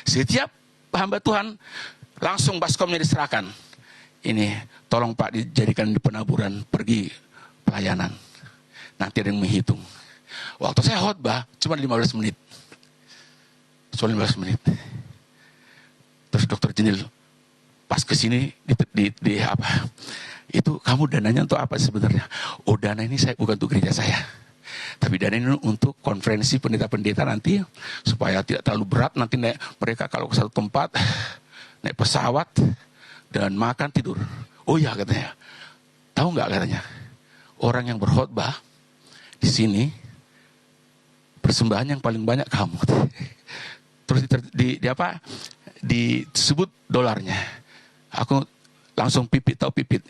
Setiap hamba Tuhan langsung baskomnya diserahkan. Ini tolong Pak dijadikan di penaburan, pergi pelayanan. Nanti ada yang menghitung. Waktu saya khotbah cuma 15 menit. Cuma 15 menit. Terus Dr. Jenil pas kesini di apa? Itu kamu dananya untuk apa sebenarnya? Oh, dana ini saya bukan untuk gereja saya. Tapi dana ini untuk konferensi pendeta-pendeta nanti, supaya tidak terlalu berat nanti mereka kalau ke satu tempat naik pesawat dan makan tidur. Oh ya katanya, tahu nggak katanya, orang yang berkhotbah di sini persembahan yang paling banyak kamu. Terus disebut dolarnya. Aku langsung tahu pipit.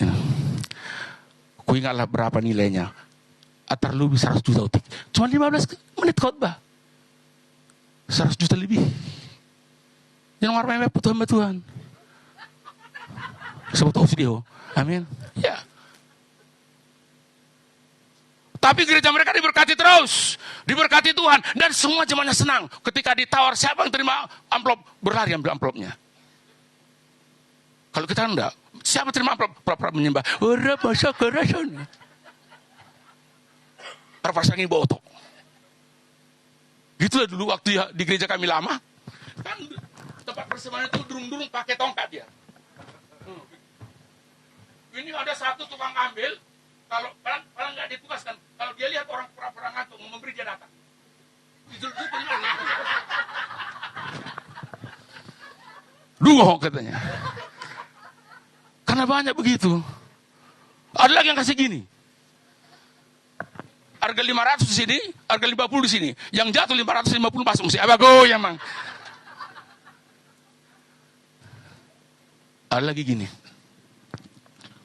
Aku ingatlah berapa nilainya. Terlebih 100 juta. Cuma 15 menit khotbah. 100 juta lebih. Yang warna Tuhan. Sebut video. Amin. Ya. Tapi gereja mereka diberkati terus. Diberkati Tuhan. Dan semua jemaatnya senang. Ketika ditawar, siapa yang terima amplop? Berlari ambil amplopnya. Kalau kita enggak. Siapa terima amplop? Pura-pura menyembah. Orang masa kerasan. Terpasangin botok. Gitulah dulu waktu di gereja kami lama. Kan tempat persembahan itu durung-durung pakai tongkat dia. Ini ada satu tukang ambil. Kalau nggak ditugaskan, kalau dia lihat orang pura-pura ngantuk mau memberi dia datang. Dungo katanya. Karena banyak begitu. Ada lagi yang kasih gini. Harga 500 di sini, harga 50 di sini. Yang jatuh 550 masuk mesti abago ya mang. Ada lagi gini.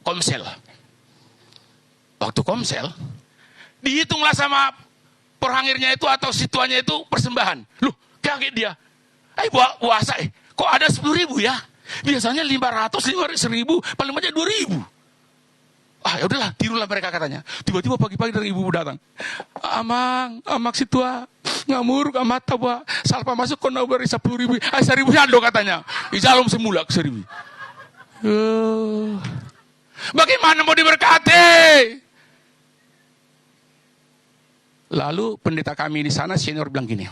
Komsel. Waktu komsel, dihitunglah sama perhangirnya itu atau situannya itu persembahan. Loh, kaget dia. Puasa kok ada 10.000 ya? Biasanya 500, 1.000, paling banyak 2.000. Ya udahlah, tirulah mereka katanya. Tiba-tiba pagi-pagi dari ibu datang. Amak situa, ngamur, amata buah. Salpa masuk kona beri 10.000. 1.000 hando katanya. Ijalom semula ke 1.000. Bagaimana mau diberkati? Lalu pendeta kami di sana senior bilang gini.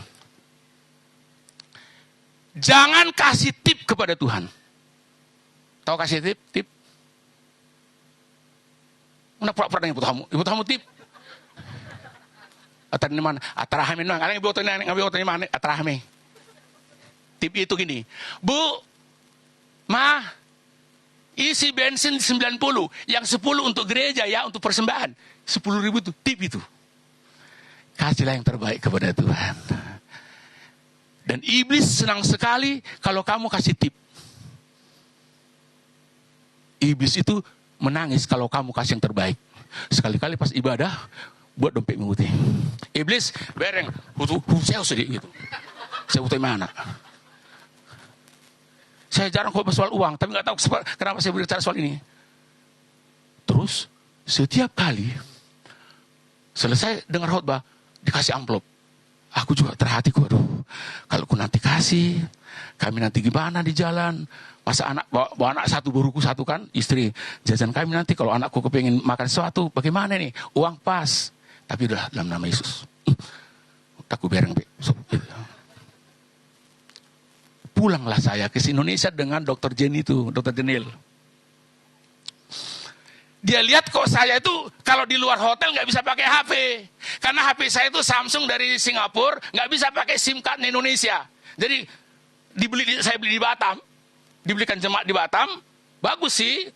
Jangan kasih tip kepada Tuhan. Tahu kasih tip? Tip. Mana pura-pura dengan ibu tamu tip. Atau di mana? Atarahame nang. Ada ibu tamu mana? Atarahame. Tip itu gini. Bu, isi bensin 90, yang 10 untuk gereja ya, untuk persembahan. 10.000 itu tip itu. Kasihlah yang terbaik kepada Tuhan. Dan iblis senang sekali kalau kamu kasih tip. Iblis itu menangis kalau kamu kasih yang terbaik. Sekali-kali pas ibadah, buat dompet memutih. Iblis, bereng, saya sedih gitu. Saya butuh mana? Saya jarang kok soal uang, tapi nggak tahu kenapa saya berbicara soal ini. Terus, setiap kali selesai dengar khotbah, dikasih amplop. Aku juga terhati, aduh, kalau aku nanti kasih, kami nanti gimana di jalan? Masa bawa anak satu, buruku satu kan, istri. Jajan kami nanti, kalau anakku kepingin makan sesuatu, bagaimana nih? Uang pas. Tapi udah dalam nama Yesus. Aku bereng. Pulanglah saya ke Indonesia dengan Dr. Jenny itu, Dr. Jenil. Dia lihat kok saya itu kalau di luar hotel nggak bisa pakai HP. Karena HP saya itu Samsung dari Singapura, nggak bisa pakai SIM card di Indonesia. Jadi saya beli di Batam, dibelikan jemaat di Batam, bagus sih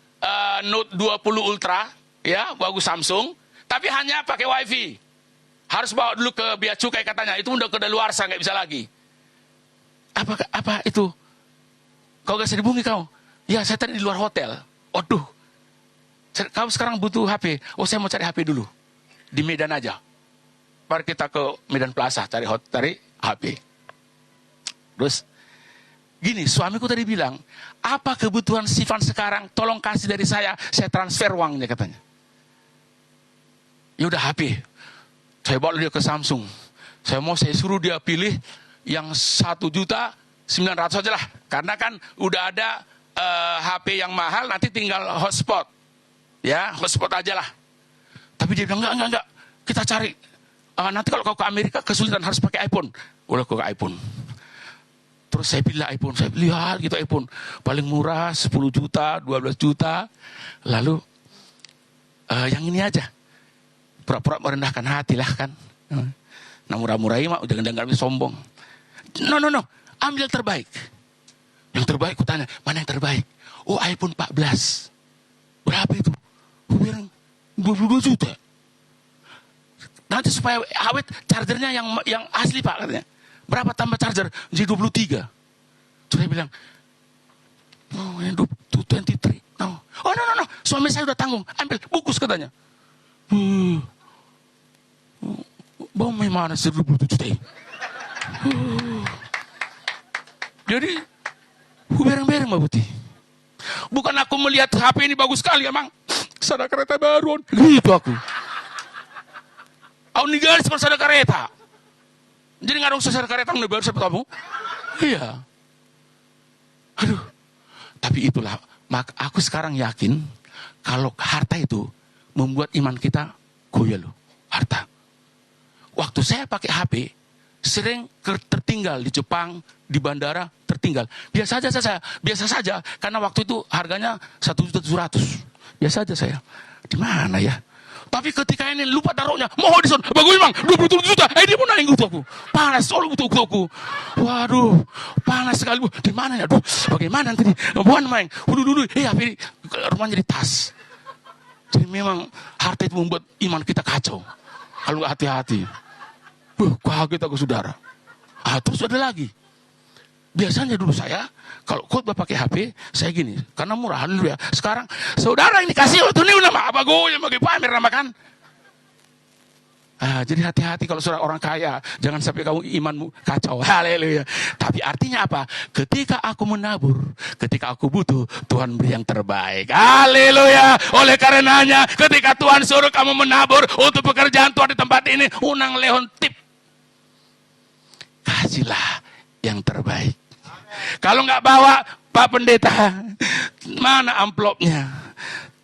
Note 20 Ultra, ya bagus Samsung, tapi hanya pakai WiFi. Harus bawa dulu ke Bea Cukai katanya, itu udah kedaluarsa nggak bisa lagi. Apa itu? Kau gak sedibungi kau? Ya saya tadi di luar hotel. Waduh. Kamu sekarang butuh HP. Oh saya mau cari HP dulu. Di Medan aja. Mari kita ke Medan Plaza cari HP. Terus gini, suamiku tadi bilang, apa kebutuhan Sifan sekarang? Tolong kasih dari saya transfer uangnya katanya. Ya udah HP. Saya bawa dia ke Samsung. Saya suruh dia pilih yang 1.900.000 aja lah. Karena kan udah ada HP yang mahal, nanti tinggal hotspot. Ya, hotspot aja lah. Tapi dia bilang, enggak. Kita cari. Nanti kalau kau ke Amerika, kesulitan harus pakai iPhone. Udah ke iPhone. Terus saya pilih iPhone. Saya lihat gitu iPhone. Paling murah, 10 juta, 12 juta. Lalu, yang ini aja. Pura-pura merendahkan hati lah kan. Nah murah-murahi mah, jangan sombong. No. Ambil terbaik. Yang terbaik, ku tanya, mana yang terbaik? Oh, iPhone 14. Berapa itu? Aku bilang, 22 juta. Nanti supaya awet, chargernya yang asli Pak katanya. Berapa tambah charger? Jadi 23. Terus saya bilang, oh, ini 23. No. Oh, no. Suami saya udah tanggung. Ambil, bungkus katanya. Bau mana 1.000 juta. Jadi, bereng-bereng Mbak Putih. Bukan aku melihat HP ini bagus sekali emang. Sada kereta baru. Gitu aku. Aku ninggal seperti sada kereta. Jadi nggak ada sada kereta yang baru seperti kamu. Iya. Aduh. Tapi itulah. Maka aku sekarang yakin kalau harta itu membuat iman kita goyah loh. Harta. Waktu saya pakai HP, sering tertinggal di Jepang, di bandara, tertinggal. Biasa saja, karena waktu itu harganya 1.700.000. Biasa aja saya. Di mana ya? Tapi ketika ini lupa taruhnya, mau dison, bagus bang, 27 juta. Dia mau naik aku. Panas, soal aku. Waduh, panas sekali bu. Di mana ya? Aduh, bagaimana nanti? Bukan main. Dulu. HP rumahnya di tas. Jadi memang harta itu membuat iman kita kacau. Kalau nggak hati-hati. Kaget aku saudara. Terus ada lagi. Biasanya dulu saya, kalau khotbah pakai HP, saya gini. Karena murah dulu ya. Sekarang, saudara ini kasih waktu ini nama apa gue yang bagi pamer nama kan. Jadi hati-hati kalau saudara orang kaya. Jangan sampai kamu imanmu kacau. Haleluya. Tapi artinya apa? Ketika aku menabur, ketika aku butuh, Tuhan beri yang terbaik. Haleluya. Oleh karenanya, ketika Tuhan suruh kamu menabur untuk pekerjaan Tuhan di tempat ini, unang lehon tip. Kasihlah yang terbaik. Kalau nggak bawa, Pak Pendeta, mana amplopnya?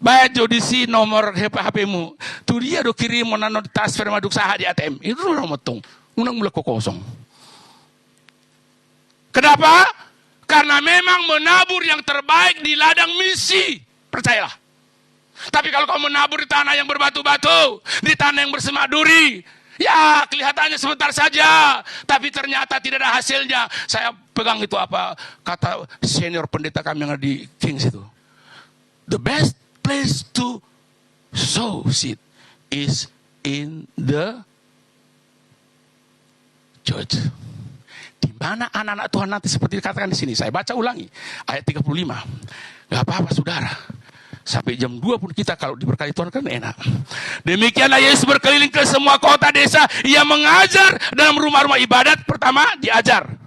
Baju di si nomor HP-mu. Tuh dia do kirim nano transfer maduk saha di ATM. Itu orang metong. Unang mulai kosong. Kenapa? Karena memang menabur yang terbaik di ladang misi. Percayalah. Tapi kalau kamu menabur di tanah yang berbatu-batu, di tanah yang bersemak duri, ya kelihatannya sebentar saja, tapi ternyata tidak ada hasilnya. Saya pegang itu apa kata senior pendeta kami yang ada di Kings itu. The best place to sow seed is in the church. Di mana anak-anak Tuhan nanti seperti dikatakan di sini. Saya baca ulangi ayat 35. Gak apa-apa saudara. Sampai jam 2 pun kita kalau diberkati Tuhan kan enak. Demikianlah Yesus berkeliling ke semua kota desa. Ia mengajar dalam rumah-rumah ibadat. Pertama diajar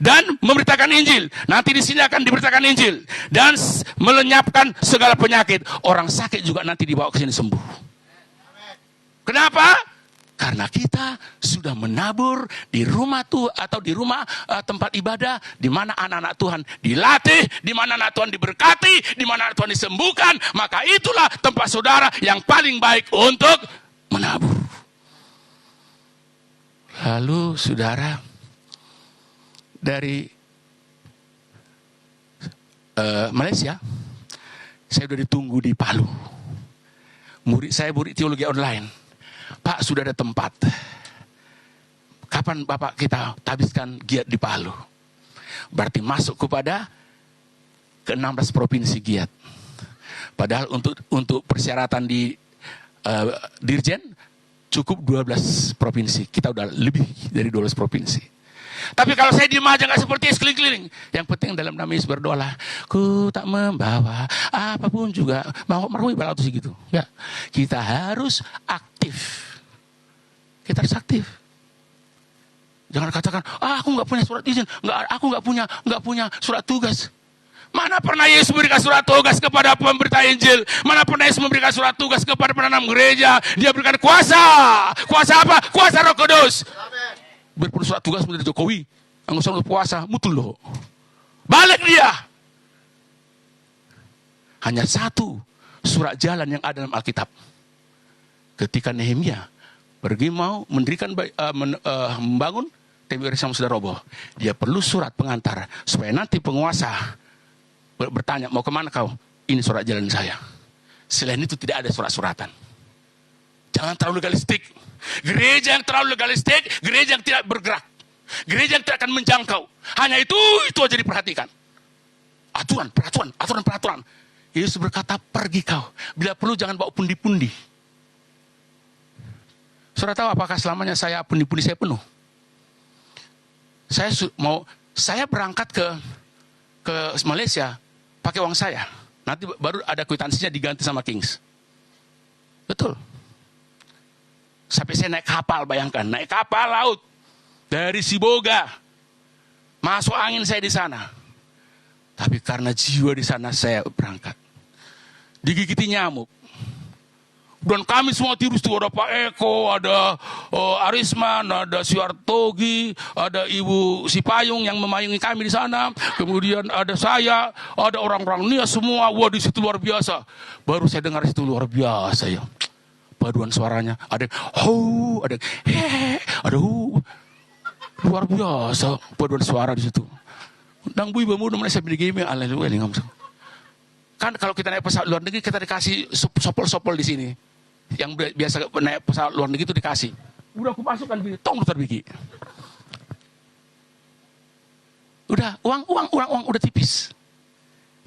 dan memberitakan Injil. Nanti di sini akan diberitakan Injil dan melenyapkan segala penyakit. Orang sakit juga nanti dibawa ke sini sembuh. Kenapa? Karena kita sudah menabur di rumah Tuhan atau di rumah tempat ibadah di mana anak-anak Tuhan dilatih, di mana anak Tuhan diberkati, di mana anak Tuhan disembuhkan. Maka itulah tempat saudara yang paling baik untuk menabur. Lalu saudara dari Malaysia, saya sudah ditunggu di Palu. Murid teologi online. Pak, sudah ada tempat. Kapan Bapak kita habiskan giat di Palu? Berarti masuk kepada ke-16 provinsi giat. Padahal untuk persyaratan di Dirjen cukup 12 provinsi. Kita udah lebih dari 12 provinsi. Tapi kalau saya diem aja gak seperti keliling-keliling. Yang penting dalam nama Yesus berdoalah. Ku tak membawa apapun juga. Marhui balatus gitu. Ya, kita harus aktif. Kita harus aktif. Jangan katakan, aku gak punya surat izin. Aku gak punya surat tugas. Mana pernah Yesus memberikan surat tugas kepada pemberita Injil? Mana pernah Yesus memberikan surat tugas kepada penanam gereja? Dia berikan kuasa. Kuasa apa? Kuasa Roh Kudus. Berpuluh surat tugas menjadi Jokowi. Anggota untuk puasa, mutul loh. Balik dia. Hanya satu surat jalan yang ada dalam Alkitab. Ketika Nehemia pergi mau mendirikan membangun tempat yang sudah roboh. Dia perlu surat pengantar. Supaya nanti penguasa bertanya, mau kemana kau? Ini surat jalan saya. Selain itu tidak ada surat-suratan. Jangan terlalu legalistik. Gereja yang terlalu legalistik, gereja yang tidak bergerak, gereja yang tidak akan menjangkau. Hanya itu aja diperhatikan. Peraturan. Yesus berkata, pergi kau. Bila perlu jangan bawa pundi-pundi. Saudara tahu apakah selamanya pundi-pundi saya penuh? Saya berangkat ke Malaysia pakai uang saya. Nanti baru ada kwitansinya diganti sama Kings. Betul. Sampai saya naik kapal, bayangkan. Naik kapal laut. Dari Siboga. Masuk angin saya di sana. Tapi karena jiwa di sana saya berangkat. Digigiti nyamuk. Dan kami semua tirus tuh, ada Pak Eko, ada Arisman, ada Siwartogi, ada Ibu Sipayung yang memayungi kami di sana. Kemudian ada saya, ada orang-orang Nias semua. Wah, di situ luar biasa. Baru saya dengar situ luar biasa ya. Paduan suaranya, ada ho, ada he, ada hu. Luar biasa paduan suara di situ. Nang bui bamu saya beli game aleluya nih ngomong. Kan kalau kita naik pesawat luar negeri kita dikasih sopol-sopol di sini. Yang biasa naik pesawat luar negeri itu dikasih. Udah aku masukkan begini, tong dokter Biki. Udah uang udah tipis.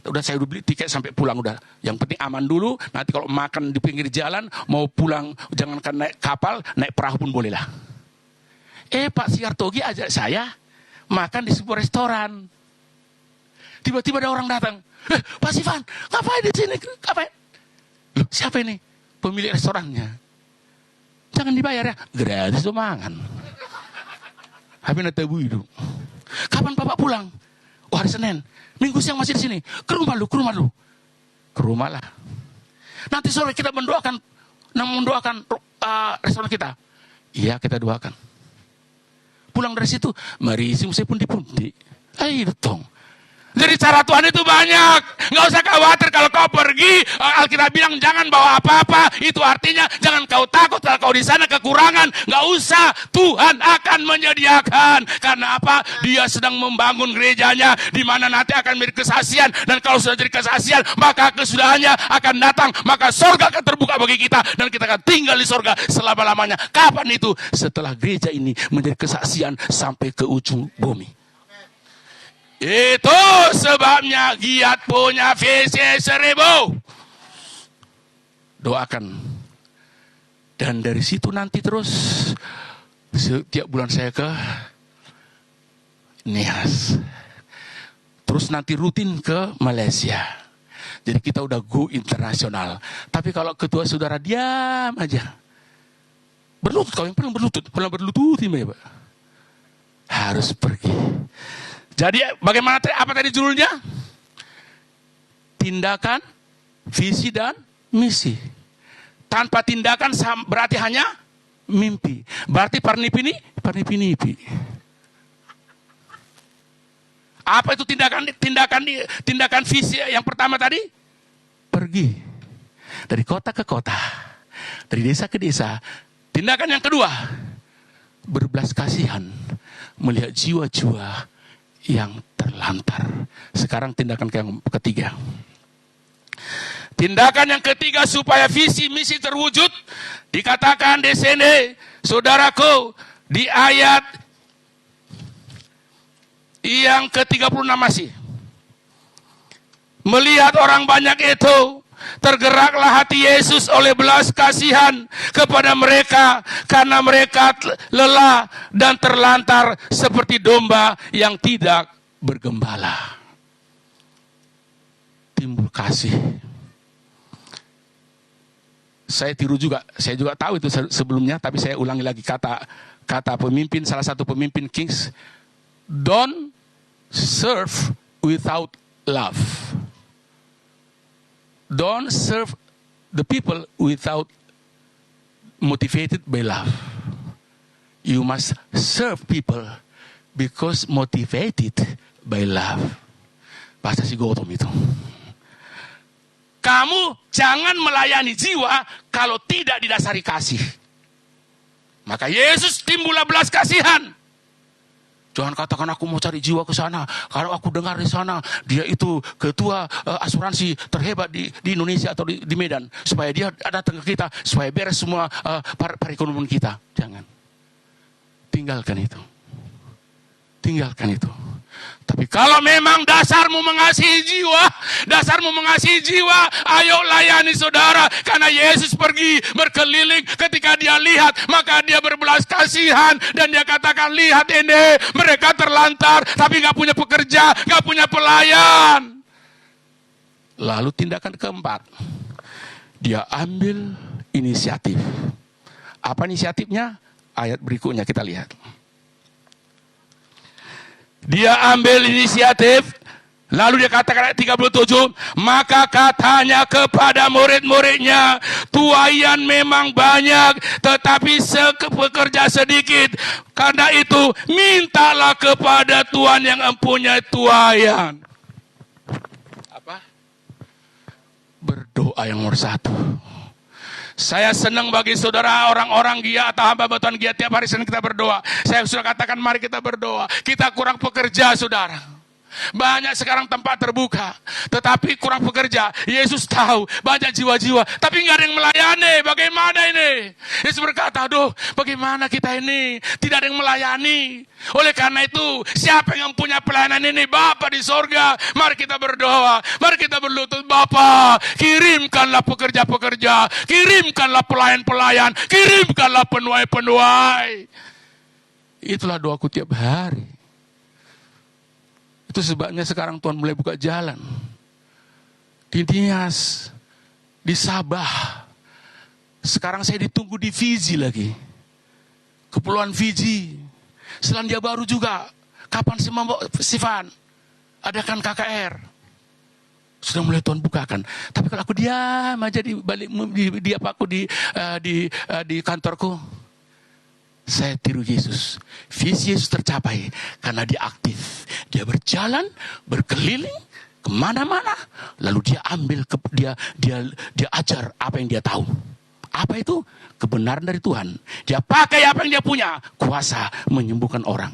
Udah saya udah beli tiket sampai pulang udah. Yang penting aman dulu. Nanti kalau makan di pinggir jalan mau pulang jangankan naik kapal, naik perahu pun boleh lah. Pak Siartogi ajak saya makan di sebuah restoran. Tiba-tiba ada orang datang. Pak Sivan, ngapain di sini? Ngapain? Loh, siapa ini? Pemilik restorannya. Jangan dibayar ya. Gratis tuh mangan. Habis nanti itu. Kapan Bapak pulang? Oh, hari Senin. Minggu siang masih di sini. Ke rumah lu. Ke rumah lah. Nanti sore kita mendoakan restoran kita. Iya, kita doakan. Pulang dari situ, mari isi musik pundi-pundi. Ayo dong. Jadi cara Tuhan itu banyak. Nggak usah khawatir kalau kau pergi. Alkitab bilang jangan bawa apa-apa. Itu artinya jangan kau takut kalau kau di sana kekurangan. Nggak usah. Tuhan akan menyediakan. Karena apa? Dia sedang membangun gerejanya. Di mana nanti akan menjadi kesaksian. Dan kalau sudah jadi kesaksian, maka kesudahannya akan datang. Maka sorga akan terbuka bagi kita. Dan kita akan tinggal di sorga selama-lamanya. Kapan itu? Setelah gereja ini menjadi kesaksian sampai ke ujung bumi. Itu sebabnya Giat punya visi 1000. Doakan. Dan dari situ nanti terus setiap bulan saya ke Nias. Terus nanti rutin ke Malaysia. Jadi kita udah go internasional. Tapi kalau ketua saudara diam aja. Berlutut, kau yang pernah berlutut ini ya Pak. Harus pergi. Jadi bagaimana apa tadi judulnya? Tindakan, visi dan misi. Tanpa tindakan berarti hanya mimpi. Berarti parnipi. Apa itu tindakan visi yang pertama tadi? Pergi dari kota ke kota, dari desa ke desa. Tindakan yang kedua, berbelas kasihan, melihat jiwa-jiwa yang terlantar. Sekarang tindakan yang ketiga. Tindakan yang ketiga supaya visi misi terwujud dikatakan di sini, saudaraku, di ayat yang ke-36 masih. Melihat orang banyak itu, tergeraklah hati Yesus oleh belas kasihan kepada mereka karena mereka lelah dan terlantar seperti domba yang tidak bergembala. Timbul kasih. Saya tiru juga, saya juga tahu itu sebelumnya, tapi saya ulangi lagi kata pemimpin, salah satu pemimpin Kings. Don't serve without love. Don't serve the people without motivated by love. You must serve people because motivated by love. Bahasa si Gautam itu. Kamu jangan melayani jiwa kalau tidak didasari kasih. Maka Yesus timbullah belas kasihan. Jangan katakan aku mau cari jiwa ke sana. Kalau aku dengar di sana dia itu ketua asuransi terhebat di Indonesia atau di Medan, supaya dia datang ke kita supaya beres semua perekonomian kita. Jangan. Tinggalkan itu. Tapi kalau memang dasarmu mengasihi jiwa, ayo layani saudara. Karena Yesus pergi berkeliling, ketika dia lihat, maka dia berbelas kasihan. Dan dia katakan, lihat ini, mereka terlantar, tapi gak punya pekerja, gak punya pelayan. Lalu tindakan keempat, dia ambil inisiatif. Apa inisiatifnya? Ayat berikutnya kita lihat. Dia ambil inisiatif, Lalu dia katakan ayat 37, maka katanya kepada murid-muridnya, tuaian memang banyak, tetapi pekerja sedikit. Karena itu, mintalah kepada Tuhan yang mempunyai tuaian. Apa? Berdoa yang nomor satu. Saya senang bagi saudara orang-orang Gia atau hamba Tuhan Gia tiap hari Senin kita berdoa. Saya sudah katakan mari kita berdoa. Kita kurang pekerja saudara. Banyak sekarang tempat terbuka, tetapi kurang pekerja. Yesus tahu banyak jiwa-jiwa, tapi nggak ada yang melayani. Bagaimana ini? Yesus berkata, aduh, bagaimana kita ini? Tidak ada yang melayani. Oleh karena itu, siapa yang punya pelayanan ini? Bapa di sorga, mari kita berdoa, mari kita berlutut. Bapa, kirimkanlah pekerja-pekerja, kirimkanlah pelayan-pelayan, kirimkanlah penuai-penuai. Itulah doaku tiap hari. Itu sebabnya sekarang Tuhan mulai buka jalan. Di Nias, di Sabah. Sekarang saya ditunggu di Fiji lagi. Kepulauan Fiji. Selandia Baru juga. Kapan sih Sivan? Adakan KKR. Sudah mulai Tuhan bukakan. Tapi kalau aku diam aja di balik di kantorku, saya tiru Yesus. Visi Yesus tercapai karena dia aktif. Dia berjalan, berkeliling kemana-mana. Lalu dia ambil, dia ajar apa yang dia tahu. Apa itu? Kebenaran dari Tuhan. Dia pakai apa yang dia punya. Kuasa menyembuhkan orang.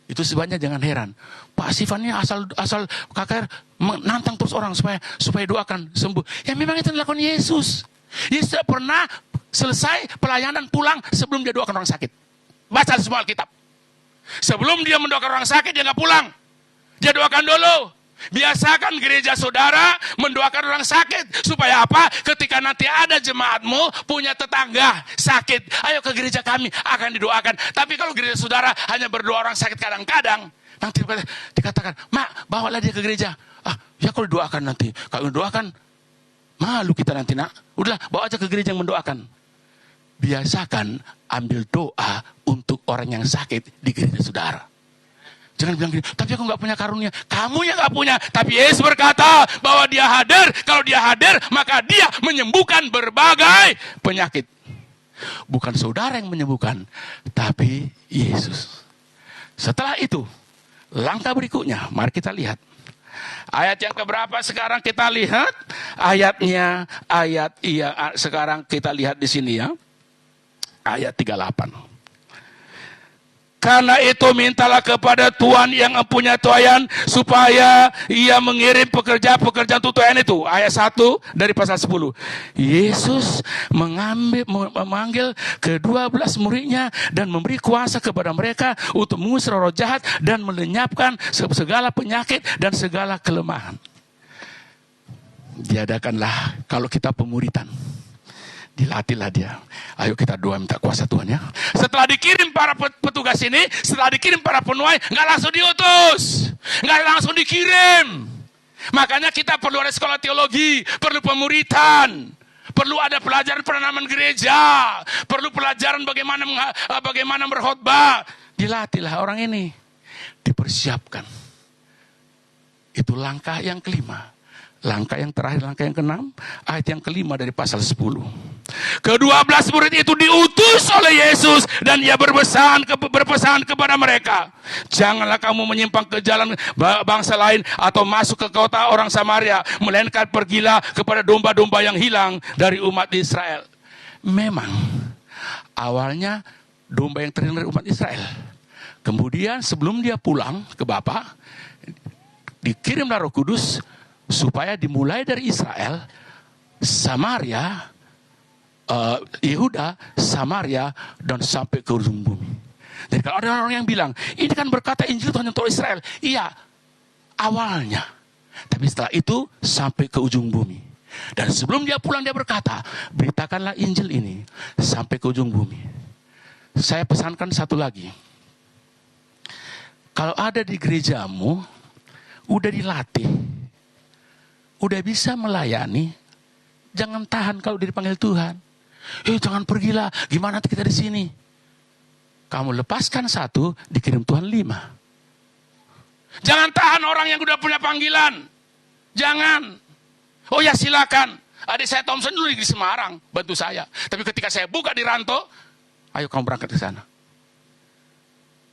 Itu sebabnya jangan heran. Pak Sivan ini asal KKR menantang terus orang supaya doakan sembuh. Ya memang itu dilakukan Yesus. Yesus tidak pernah selesai pelayanan pulang sebelum dia doakan orang sakit. Baca semua Alkitab. Sebelum dia mendoakan orang sakit, dia nggak pulang. Dia doakan dulu. Biasakan gereja saudara mendoakan orang sakit. Supaya apa? Ketika nanti ada jemaatmu punya tetangga sakit, ayo ke gereja kami, akan didoakan. Tapi kalau gereja saudara hanya berdoa orang sakit kadang-kadang, nanti dikatakan, Mak, bawalah dia ke gereja. Ya kalau doakan nanti. Kalau doakan, malu kita nanti nak. Udahlah, bawa aja ke gereja yang mendoakan. Biasakan ambil doa untuk orang yang sakit di gereja saudara. Jangan bilang gini, tapi aku gak punya karunia. Kamu yang gak punya. Tapi Yesus berkata bahwa dia hadir. Kalau dia hadir, maka dia menyembuhkan berbagai penyakit. Bukan saudara yang menyembuhkan, tapi Yesus. Setelah itu, langkah berikutnya, mari kita lihat. Ayat yang keberapa sekarang kita lihat? Sekarang kita lihat di sini ya. Ayat 38. Karena itu mintalah kepada Tuhan yang mempunyai tuaian supaya ia mengirim pekerja-pekerja untuk tuaian itu. Ayat 1 dari pasal 10. Yesus memanggil ke-12 muridnya dan memberi kuasa kepada mereka untuk mengusir roh jahat dan melenyapkan segala penyakit dan segala kelemahan. Diadakanlah kalau kita pemuritan. Dilatihlah dia. Ayo kita doa minta kuasa Tuhan ya. Setelah dikirim para petugas ini, setelah dikirim para penuai, nggak langsung diutus, nggak langsung dikirim. Makanya kita perlu ada sekolah teologi, perlu pemuritan, perlu ada pelajaran penanaman gereja, perlu pelajaran bagaimana berkhotbah. Dilatihlah orang ini, dipersiapkan. Itu langkah yang kelima. Langkah yang terakhir, langkah yang keenam, ayat yang kelima dari pasal 10. Ke-12 murid itu diutus oleh Yesus dan ia berpesan kepada mereka. Janganlah kamu menyimpang ke jalan bangsa lain atau masuk ke kota orang Samaria, melainkan pergilah kepada domba-domba yang hilang dari umat Israel. Memang awalnya domba yang terhilang dari umat Israel. Kemudian sebelum dia pulang ke Bapa, dikirimlah Roh Kudus supaya dimulai dari Israel, Samaria, Yehuda, Samaria, dan sampai ke ujung bumi. Jadi kalau ada orang yang bilang, ini kan berkata Injil itu hanya untuk Israel. Iya, awalnya. Tapi setelah itu sampai ke ujung bumi. Dan sebelum dia pulang dia berkata, beritakanlah Injil ini sampai ke ujung bumi. Saya pesankan satu lagi. Kalau ada di gerejamu, udah dilatih, udah bisa melayani, jangan tahan kalau dipanggil Tuhan. Jangan pergilah, gimana kita di sini? Kamu lepaskan satu, dikirim Tuhan 5. Jangan tahan orang yang udah punya panggilan. Jangan. Oh ya silakan. Adik saya Thompson dulu di Semarang, bantu saya. Tapi ketika saya buka di Ranto, ayo kamu berangkat ke sana.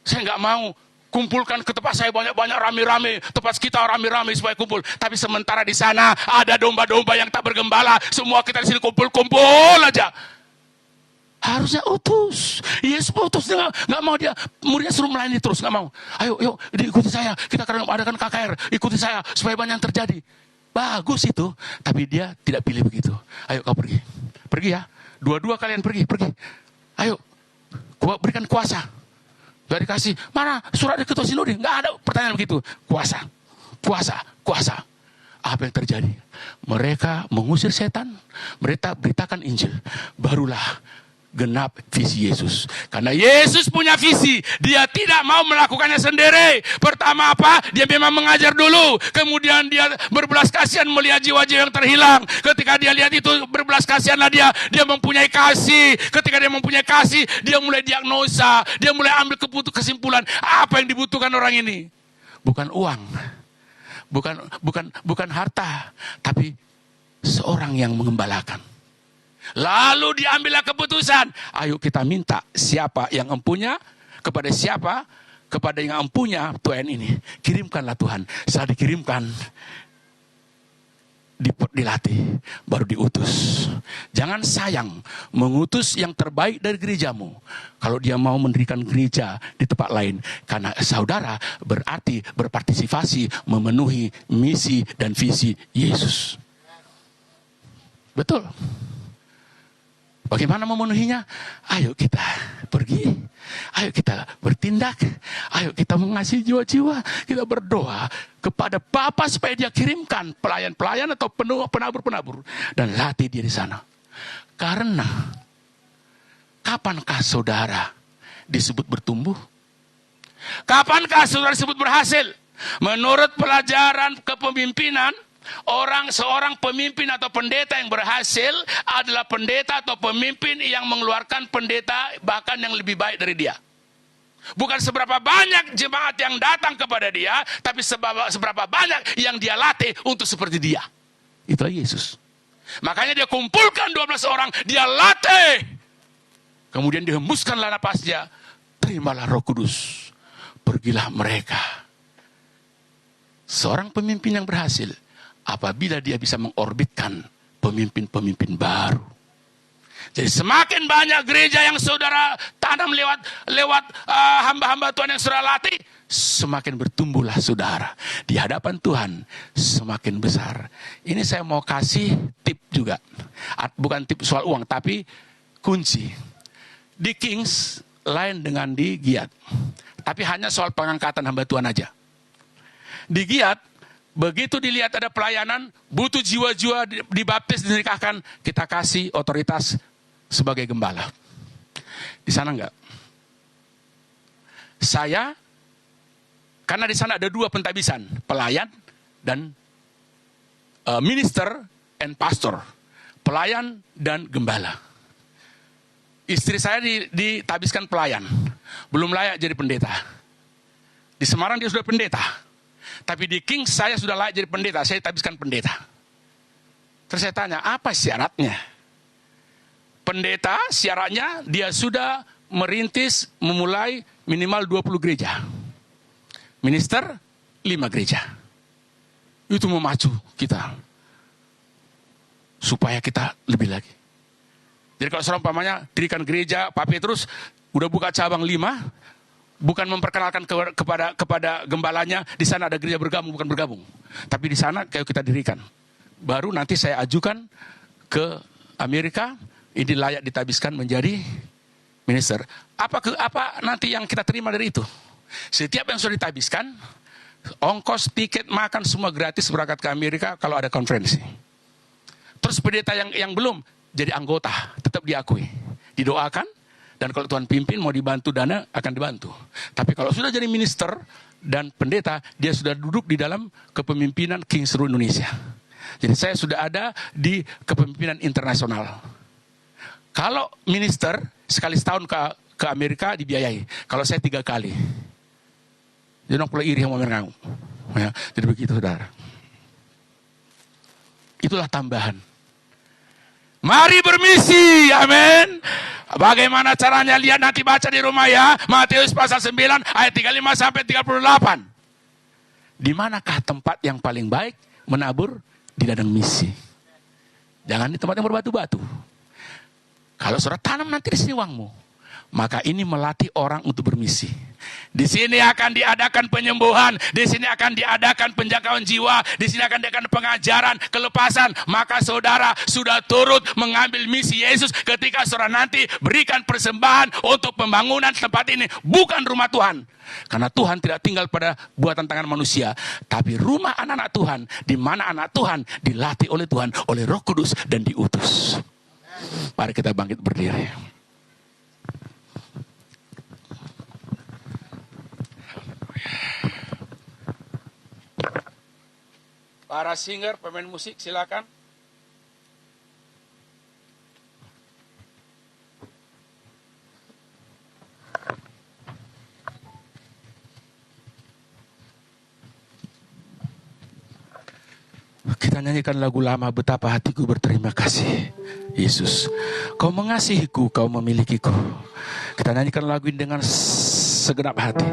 Saya nggak mau kumpulkan ke tempat saya banyak-banyak rame-rame, tempat kita rame-rame supaya kumpul. Tapi sementara di sana ada domba-domba yang tak bergembala, semua kita di sini kumpul-kumpul aja. Harusnya utus. Yesus utus, dia nggak mau, dia muridnya suruh melayani terus, nggak mau. Ayo, yuk, ikuti saya. Kita akan adakan KKR, ikuti saya supaya banyak yang terjadi. Bagus itu, tapi dia tidak pilih begitu. Ayo kau pergi, pergi ya. Dua-dua kalian pergi. Ayo, gua berikan kuasa. Gak dikasih, mana surat dari ketua sinode? Nggak ada pertanyaan begitu. Kuasa. Apa yang terjadi? Mereka mengusir setan, mereka beritakan Injil. Barulah genap visi Yesus. Karena Yesus punya visi, dia tidak mau melakukannya sendiri. Pertama apa? Dia memang mengajar dulu. Kemudian dia berbelas kasihan melihat jiwa-jiwa yang terhilang. Ketika dia lihat itu, berbelas kasihanlah dia mempunyai kasih. Ketika dia mempunyai kasih, dia mulai diagnosa, dia mulai ambil kesimpulan apa yang dibutuhkan orang ini. Bukan uang, bukan harta, tapi seorang yang mengembalakan. Lalu diambillah keputusan. Ayo kita minta siapa yang empunya, kepada siapa, kepada yang empunya Tuhan ini. Kirimkanlah Tuhan. Setelah dikirimkan, dilatih, baru diutus. Jangan sayang mengutus yang terbaik dari gerejamu kalau dia mau mendirikan gereja di tempat lain. Karena saudara berarti berpartisipasi memenuhi misi dan visi Yesus. Betul. Bagaimana memenuhinya? Ayo kita pergi. Ayo kita bertindak. Ayo kita mengasihi jiwa-jiwa. Kita berdoa kepada Bapa supaya dia kirimkan pelayan-pelayan atau penabur-penabur. Dan latih dia di sana. Karena kapankah saudara disebut bertumbuh? Kapankah saudara disebut berhasil? Menurut pelajaran kepemimpinan, seorang pemimpin atau pendeta yang berhasil adalah pendeta atau pemimpin yang mengeluarkan pendeta bahkan yang lebih baik dari dia. Bukan seberapa banyak jemaat yang datang kepada dia, tapi seberapa banyak yang dia latih untuk seperti dia. Itulah Yesus. Makanya dia kumpulkan 12 orang, dia latih. Kemudian dihembuskanlah napasnya, terimalah Roh Kudus. Pergilah mereka. Seorang pemimpin yang berhasil apabila dia bisa mengorbitkan pemimpin-pemimpin baru. Jadi semakin banyak gereja yang saudara tanam lewat hamba-hamba Tuhan yang saudara latih, semakin bertumbuhlah saudara di hadapan Tuhan, semakin besar. Ini saya mau kasih tip juga. Bukan tip soal uang, tapi kunci. Di Kings lain dengan di Giat. Tapi hanya soal pengangkatan hamba Tuhan aja. Di Giat, begitu dilihat ada pelayanan, butuh jiwa-jiwa dibaptis, dinikahkan, kita kasih otoritas sebagai gembala. Di sana enggak. Saya, karena di sana ada 2 pentabisan, pelayan dan minister and pastor. Pelayan dan gembala. Istri saya ditabiskan pelayan, belum layak jadi pendeta. Di Semarang dia sudah pendeta. Tapi di King saya sudah layak jadi pendeta, saya tabiskan pendeta. Terus saya tanya, apa syaratnya? Pendeta syaratnya dia sudah merintis, memulai minimal 20 gereja. Minister 5 gereja. Itu memacu kita. Supaya kita lebih lagi. Jadi kalau seorang umpamanya dirikan gereja, Pak Petrus udah buka cabang 5, bukan memperkenalkan kepada gembalanya, di sana ada gereja bergabung, bukan bergabung. Tapi di sana kayak kita dirikan. Baru nanti saya ajukan ke Amerika, ini layak ditabiskan menjadi minister. Apa nanti yang kita terima dari itu? Setiap yang sudah ditabiskan, ongkos, tiket, makan semua gratis berangkat ke Amerika kalau ada konferensi. Terus pendeta yang belum jadi anggota, tetap diakui, didoakan. Dan kalau Tuhan pimpin mau dibantu dana, akan dibantu. Tapi kalau sudah jadi minister dan pendeta, dia sudah duduk di dalam kepemimpinan King seluruh Indonesia. Jadi saya sudah ada di kepemimpinan internasional. Kalau minister, sekali setahun ke Amerika dibiayai. Kalau saya 3 kali. Jadi orang pula iri sama kamu. Ya, jadi begitu saudara. Itulah tambahan. Mari bermisi, amin. Bagaimana caranya? Lihat nanti baca di rumah ya. Matius pasal 9 ayat 35 sampai 38. Di manakah tempat yang paling baik menabur? Di ladang misi. Jangan di tempat yang berbatu-batu. Kalau saudara tanam nanti di sini uangmu. Maka ini melatih orang untuk bermisi. Di sini akan diadakan penyembuhan, di sini akan diadakan penjagaan jiwa, di sini akan diadakan pengajaran, kelepasan. Maka saudara sudah turut mengambil misi Yesus ketika saudara nanti berikan persembahan untuk pembangunan tempat ini. Bukan rumah Tuhan. Karena Tuhan tidak tinggal pada buatan tangan manusia, tapi rumah anak-anak Tuhan, di mana anak Tuhan dilatih oleh Tuhan, oleh Roh Kudus dan diutus. Mari kita bangkit berdiri. Para singer, pemain musik, silakan. Kita nyanyikan lagu lama, betapa hatiku berterima kasih. Yesus, kau mengasihiku, kau memilikiku. Kita nyanyikan lagu ini dengan segenap hati.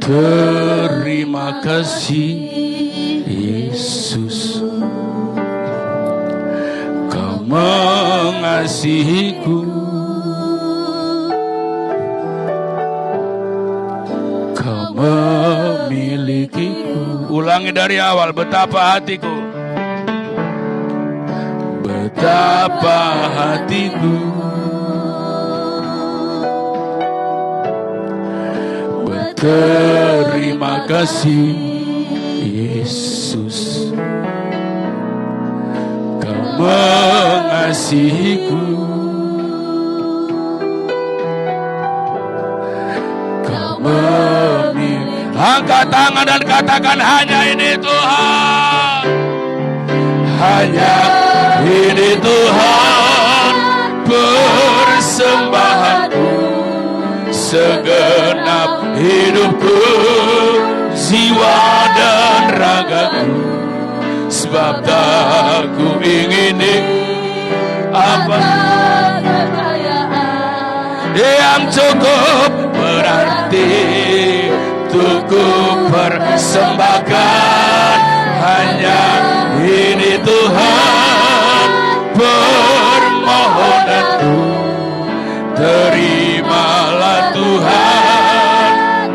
Terima kasih Yesus, kau mengasihiku, kau memilikiku. Ulangi dari awal, betapa hatiku, betapa hatiku terima kasih Yesus, kau mengasihiku, kau memilih. Angkat tangan dan katakan, hanya ini Tuhan, hanya ini Tuhan persembahanku, segenap hidupku, jiwa dan ragaku, sebab tak ku ingini apa yang cukup berarti untuk ku persembahkan. Hanya ini Tuhan permohonanku, terimalah Tuhan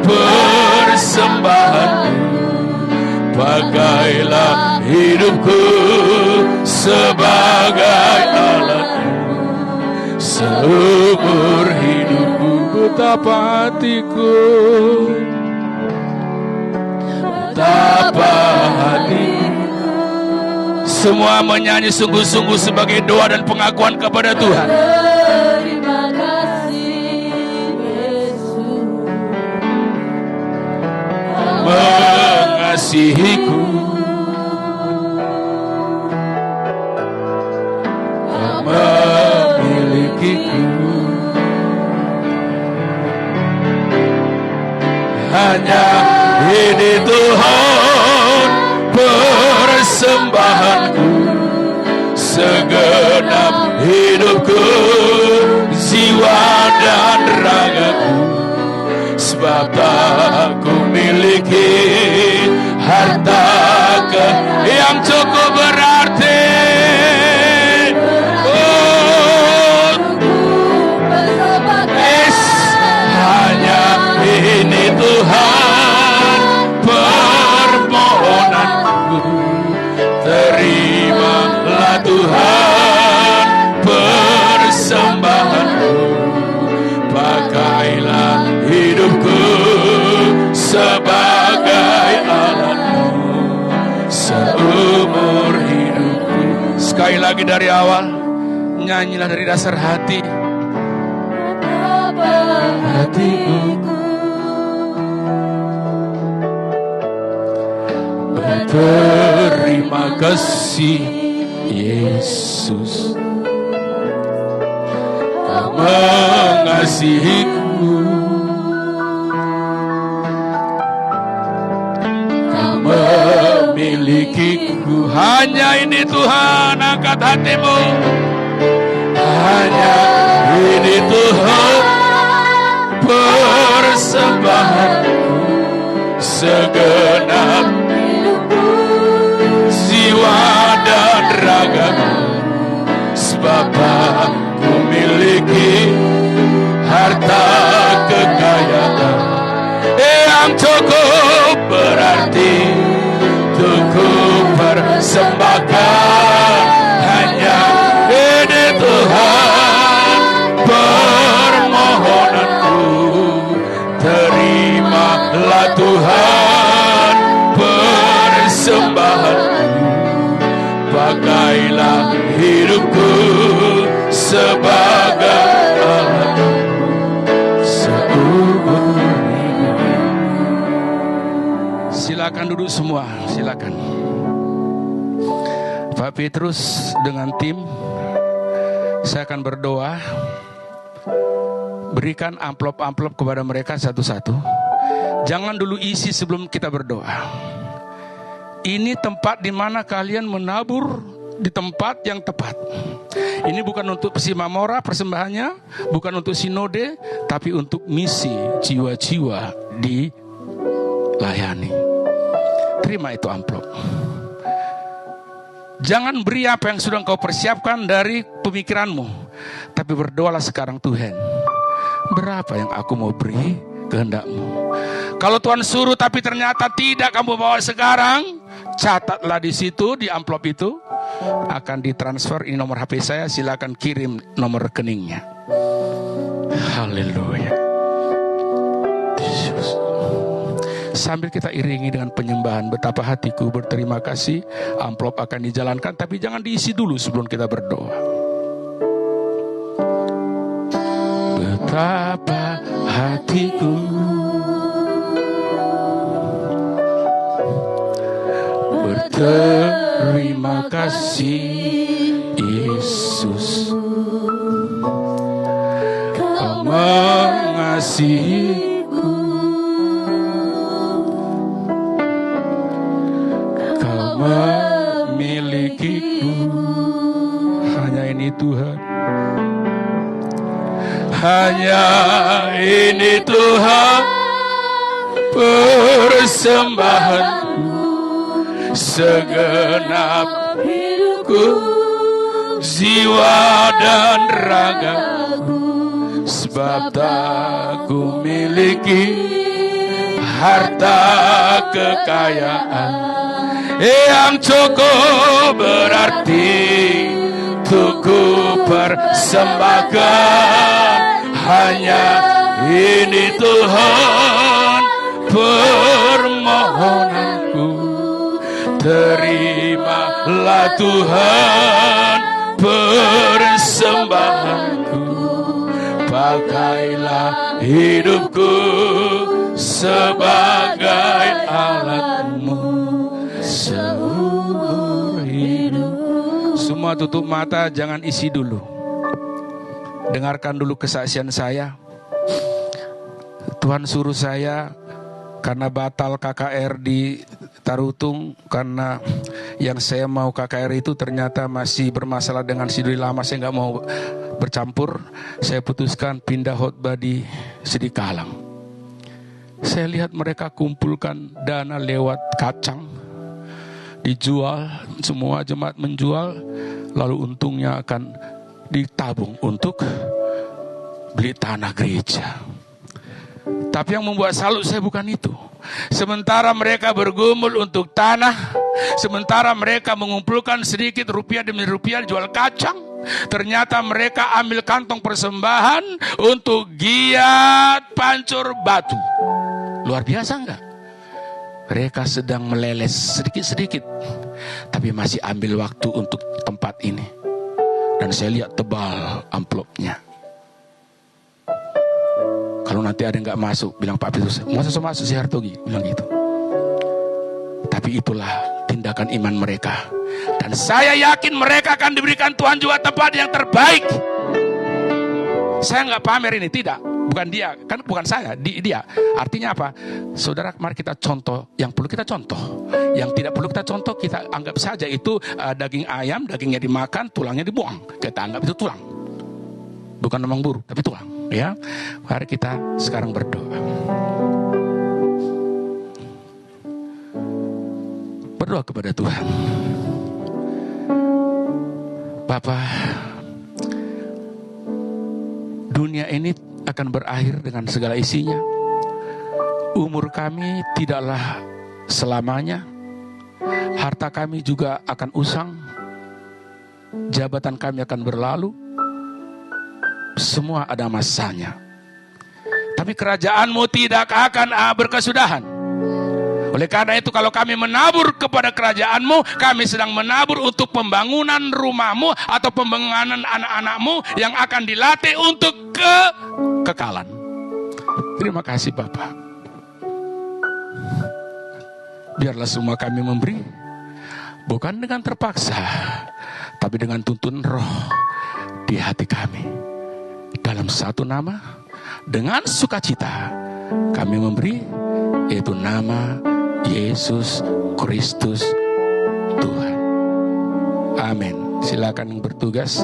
persembahanku, pakailah hidupku sebagai alatmu, seumur hidupku. Betapa hatiku, betapa hatiku. Semua menyanyi sungguh-sungguh sebagai doa dan pengakuan kepada Tuhan. Terima kasih Yesus, mengasihiku, kau memilikiku. Hanya ini Tuhan persembahanku, segenap hidupku, jiwa dan ragaku, sebab tak ku miliki harta yang cukup berarti. Hanya ini Tuhan permohonanku, terimalah Tuhan persembahanku, pakailah hidupku sebagai alatmu, lagi dari awal. Nyanyilah dari dasar hati. Hatiku berterima kasih Yesus, Kau mengasihiku, Kau memilikiku. Hanya ini Tuhan, angkat hatimu. Hanya ini Tuhan, persembahanku, segenap jiwa dan ragaku, sebab aku miliki harta kekayaan yang cukup berarti untuk ku persembahkan. Hanya ini Tuhan, permohonanku, terimalah Tuhan persembahanku. Pakailah hidupku sebagai alat seumur hidup. Silakan duduk semua, silakan. Pak Petrus dengan tim, saya akan berdoa. Berikan amplop-amplop kepada mereka satu-satu. Jangan dulu isi sebelum kita berdoa. Ini tempat di mana kalian menabur di tempat yang tepat. Ini bukan untuk Simamora persembahannya, bukan untuk sinode, tapi untuk misi jiwa-jiwa dilayani. Terima itu amplop. Jangan beri apa yang sudah engkau persiapkan dari pemikiranmu, tapi berdoalah sekarang, Tuhan, berapa yang aku mau beri kehendak-Mu. Kalau Tuhan suruh tapi ternyata tidak kamu bawa sekarang, catatlah di situ, di amplop itu akan ditransfer. Ini nomor HP saya, silakan kirim nomor rekeningnya. Haleluya. Sambil kita iringi dengan penyembahan, betapa hatiku berterima kasih. Amplop akan dijalankan, tapi jangan diisi dulu sebelum kita berdoa. Betapa hatiku berterima kasih Yesus, Kau mengasihiku, Kau memilikiku. Hanya ini Tuhan, hanya ini Tuhan, persembahanku, segenap hidupku, jiwa dan ragaku, sebab tak ku miliki harta kekayaan yang cukup berarti untuk ku persembahkan. Hanya ini Tuhan, permohonanku, terimalah Tuhan persembahanku. Pakailah hidupku sebagai alat-Mu seumur hidup. Semua tutup mata, jangan isi dulu. Dengarkan dulu kesaksian saya. Tuhan suruh saya karena batal KKR di Tarutung, karena yang saya mau KKR itu ternyata masih bermasalah dengan Siduri Lama, saya nggak mau bercampur. Saya putuskan pindah khotbah di Sidikalang. Saya lihat mereka kumpulkan dana lewat kacang, dijual, semua jemaat menjual, lalu untungnya akan ditabung untuk beli tanah gereja. Tapi yang membuat salut saya bukan itu. Sementara mereka bergumul untuk tanah, sementara mereka mengumpulkan sedikit rupiah demi rupiah jual kacang, ternyata mereka ambil kantong persembahan untuk giat pancur batu. Luar biasa enggak? Mereka sedang meleles sedikit-sedikit, tapi masih ambil waktu untuk tempat ini. Dan saya lihat tebal amplopnya. Kalau nanti ada yang gak masuk, bilang Pak Petrus, masa masuk si Hartogi? Bilang gitu. Tapi itulah tindakan iman mereka. Dan saya yakin mereka akan diberikan Tuhan juga tempat yang terbaik. Saya gak pamer ini, tidak. Bukan dia, kan bukan saya, dia. Artinya apa? Saudara, mari kita contoh yang perlu kita contoh. Yang tidak perlu kita contoh, kita anggap saja itu daging ayam, dagingnya dimakan, tulangnya dibuang. Kita anggap itu tulang. Bukan memang buru, tapi tulang. Ya, mari kita sekarang berdoa. Berdoa kepada Tuhan. Bapa, dunia ini akan berakhir dengan segala isinya. Umur kami tidaklah selamanya. Harta kami juga akan usang. Jabatan kami akan berlalu. Semua ada masanya. Tapi kerajaan-Mu tidak akan berkesudahan. Oleh karena itu, kalau kami menabur kepada kerajaan-Mu, kami sedang menabur untuk pembangunan rumah-Mu atau pembangunan anak-anak-Mu yang akan dilatih untuk kekekalan. Terima kasih Bapak. Biarlah semua kami memberi, bukan dengan terpaksa, tapi dengan tuntun Roh di hati kami. Dalam satu nama, dengan sukacita kami memberi, yaitu nama Yesus Kristus Tuhan. Amin. Silakan yang bertugas.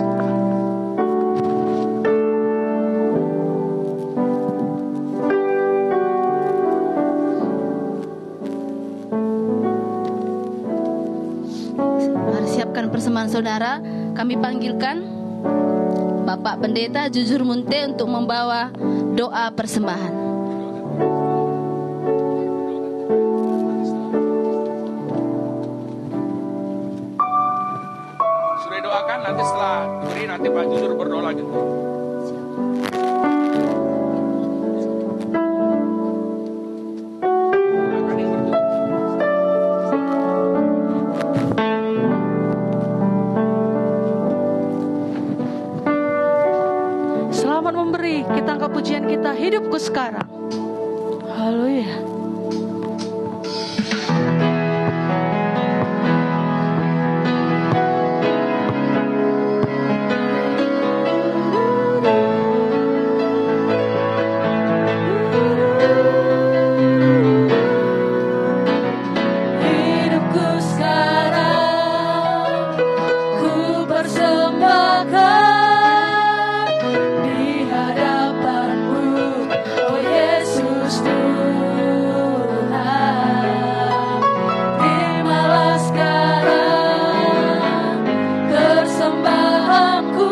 Mari siapkan persembahan saudara. Kami panggilkan Bapak Pendeta Jujur Munte untuk membawa doa persembahan. Sudah doakan, nanti setelah diberi, nanti Pak Jujur berdoa lagi. Selamat memberi, kita angkat pujian kita, hidupku sekarang. Haleluya. Hidupku sekarang ku persembahkan di hadapan-Mu, oh Yesus Tuhan. Terimalah sekarang persembahanku,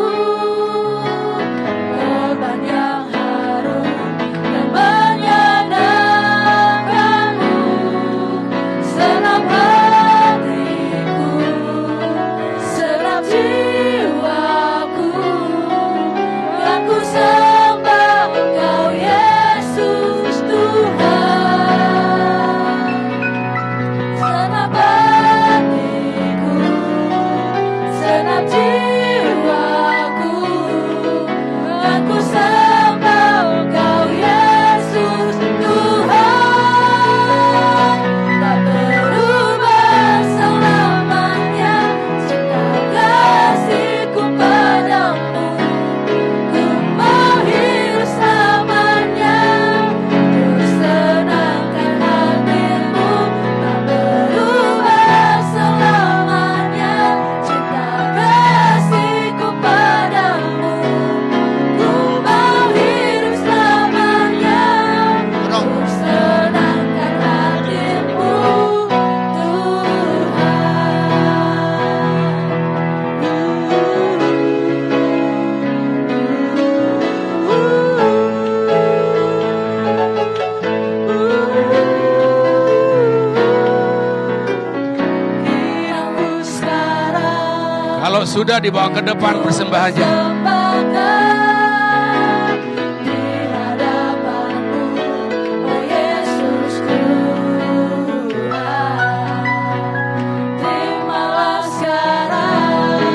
korban yang harum dan menyenangkan-Mu. Senang hatiku, senang jiwaku, kan ku sembah Engkau Yesus Tuhan. Senang hatiku, senang jiwaku, kan ku sembah Engkau Yesus Tuhan. Tak berubah selamanya cinta kasih-Ku padamu, ku mau hidup selamanya untuk senangkan hati-Mu. Tak berubah selamanya cinta kasih-Ku padamu, ku mau hidup selamanya untuk senangkan hati-Mu, Hidupku sekarang Kalau sudah dibawa ke depan persembahannya. sembahkan di hadapan-Mu, oh Yesus Tuhan. Terimalah sekarang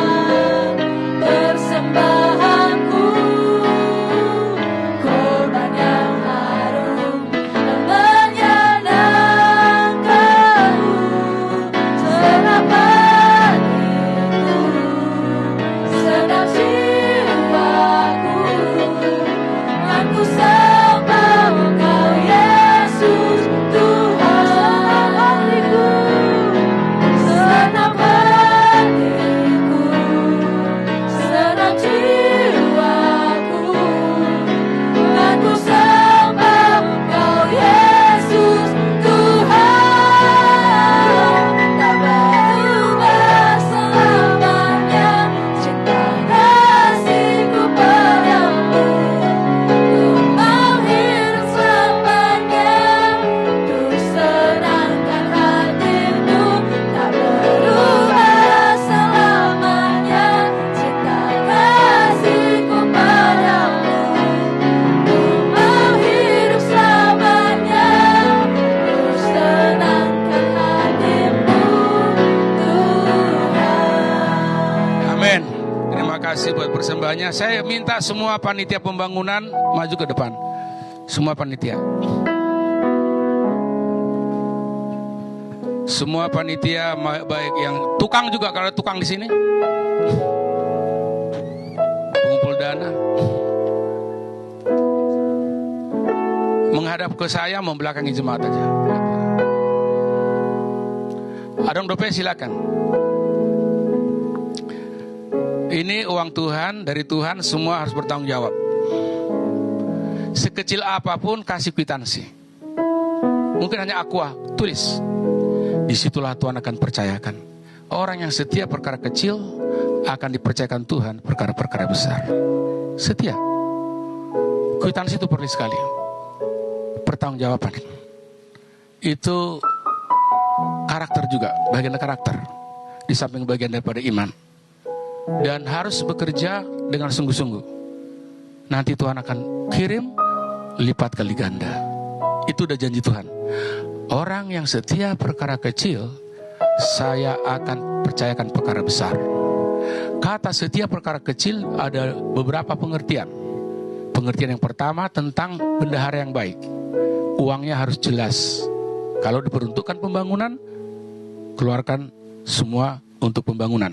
kasih buat persembahannya. Saya minta semua panitia pembangunan maju ke depan. Semua panitia. Semua panitia, baik yang tukang juga, kalau ada tukang di sini. Pengumpul dana. Menghadap ke saya, membelakangi jemaat aja. Adong dope silakan. Ini uang Tuhan, dari Tuhan, semua harus bertanggung jawab. Sekecil apapun kasih kwitansi. Mungkin hanya aqua, tulis. Disitulah Tuhan akan percayakan. Orang yang setia perkara kecil akan dipercayakan Tuhan perkara-perkara besar. Setia. Kwitansi itu perlu sekali. Pertanggungjawaban. Itu karakter juga, bagian karakter. Di samping bagian daripada iman. Dan harus bekerja dengan sungguh-sungguh. Nanti Tuhan akan kirim lipat kali ganda. Itu udah janji Tuhan. Orang yang setia perkara kecil, saya akan percayakan perkara besar. Kata setia perkara kecil ada beberapa pengertian. Pengertian yang pertama tentang bendahara yang baik. Uangnya harus jelas. Kalau diperuntukkan pembangunan, keluarkan semua untuk pembangunan.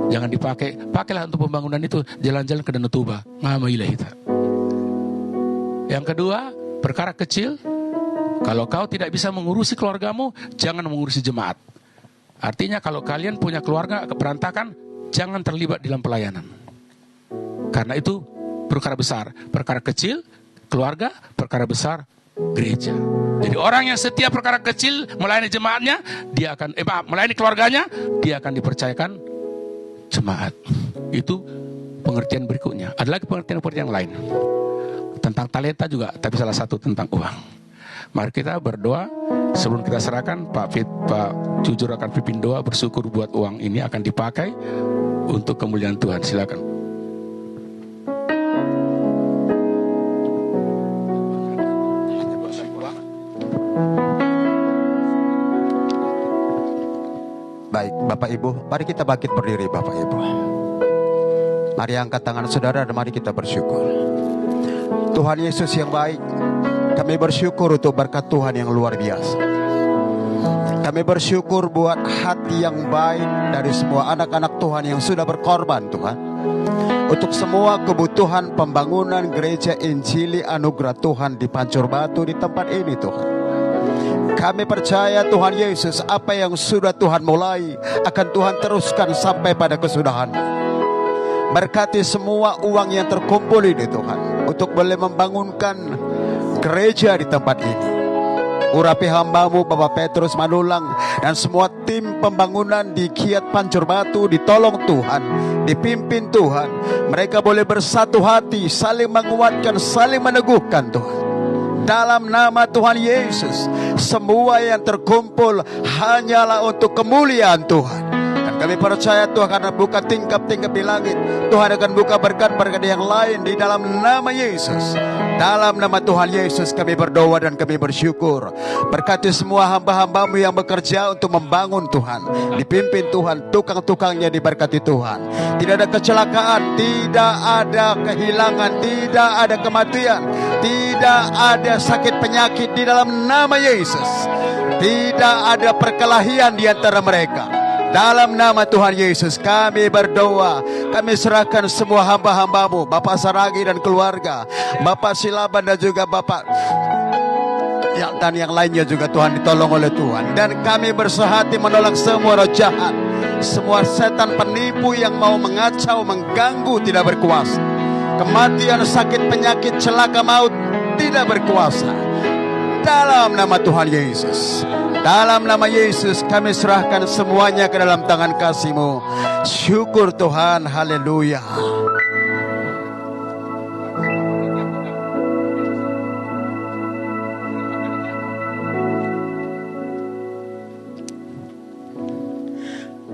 Jangan dipakai, pakailah untuk pembangunan itu jalan-jalan ke Danau Toba. Yang kedua, perkara kecil. Kalau kau tidak bisa mengurusi keluargamu, jangan mengurusi jemaat. Artinya kalau kalian punya keluarga keberantakan, jangan terlibat dalam pelayanan. Karena itu perkara besar. Perkara kecil, keluarga, perkara besar, gereja. Jadi orang yang setia perkara kecil, melayani jemaatnya, dia akan, melayani keluarganya, dia akan dipercayakan jemaat. Itu pengertian berikutnya. Ada lagi pengertian-pengertian lain. Tentang talenta juga, tapi salah satu tentang uang. Mari kita berdoa. Sebelum kita serahkan, Pak Jujur akan pimpin doa bersyukur buat uang ini akan dipakai untuk kemuliaan Tuhan. Silakan. Baik, Bapak Ibu, mari kita bangkit berdiri, Bapak Ibu. Mari angkat tangan saudara dan mari kita bersyukur. Tuhan Yesus yang baik, kami bersyukur untuk berkat Tuhan yang luar biasa. Kami bersyukur buat hati yang baik dari semua anak-anak Tuhan yang sudah berkorban, Tuhan. Untuk semua kebutuhan pembangunan gereja Injili Anugerah Tuhan di Pancur Batu di tempat ini, Tuhan. Kami percaya Tuhan Yesus, apa yang sudah Tuhan mulai akan Tuhan teruskan sampai pada kesudahan. Berkati semua uang yang terkumpul ini, Tuhan, untuk boleh membangunkan gereja di tempat ini. Urapi hambamu Bapak Petrus Manulang dan semua tim pembangunan di Kiat Pancur Batu, ditolong Tuhan, dipimpin Tuhan. Mereka boleh bersatu hati, saling menguatkan, saling meneguhkan Tuhan. Dalam nama Tuhan Yesus, semua yang terkumpul hanyalah untuk kemuliaan Tuhan. Dan kami percaya Tuhan karena buka tingkap-tingkap di langit, Tuhan akan buka berkat-berkat yang lain di dalam nama Yesus. Dalam nama Tuhan Yesus kami berdoa dan kami bersyukur. Berkati semua hamba-hambamu yang bekerja untuk membangun Tuhan, dipimpin Tuhan, tukang-tukangnya diberkati Tuhan. Tidak ada kecelakaan, tidak ada kehilangan, tidak ada kematian, tidak ada sakit penyakit di dalam nama Yesus. Tidak ada perkelahian di antara mereka. Dalam nama Tuhan Yesus kami berdoa. Kami serahkan semua hamba-hambamu, Bapak Saragi dan keluarga, Bapak Silaban dan juga Bapak dan yang lainnya juga Tuhan, ditolong oleh Tuhan. Dan kami bersehati menolak semua roh jahat, semua setan penipu yang mau mengacau, mengganggu tidak berkuasa. Kematian, sakit, penyakit, celaka, maut tidak berkuasa. Dalam nama Tuhan Yesus, dalam nama Yesus kami serahkan semuanya ke dalam tangan kasih-Mu. Syukur Tuhan, haleluya.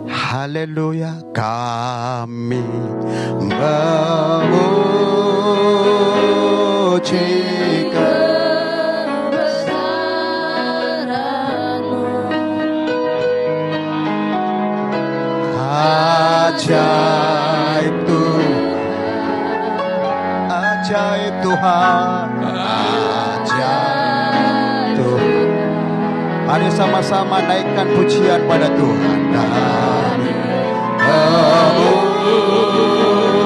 Haleluya, kami memuji ajaib Tuhan. Tuhan, ajaib Tuhan. Mari sama-sama naikkan pujian pada Tuhan. Kami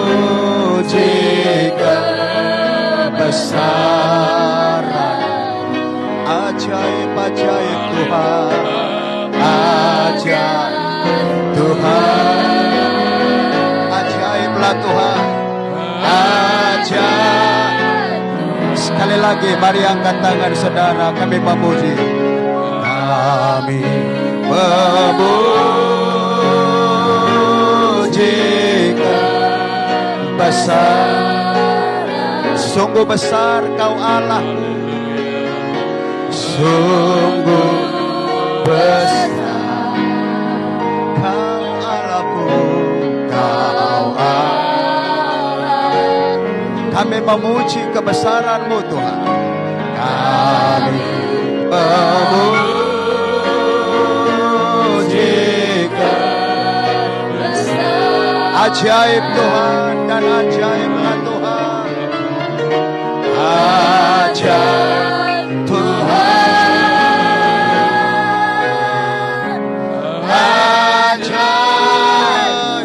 memuji kebesaran, ajaib-ajaib Tuhan, ajaib Tuhan, ajaiblah Tuhan, ajaib. Sekali lagi mari angkat tangan saudara, kami memuji. Kami memuji kebesaran, sungguh besar Kau Allah, sungguh besar Kau Allahku, Kau Allah. Kami memuji kebesaran-Mu Tuhan. Kami memuji ajaib Tuhan dan ajaiblah Tuhan, ajaib Tuhan, ajaib Tuhan.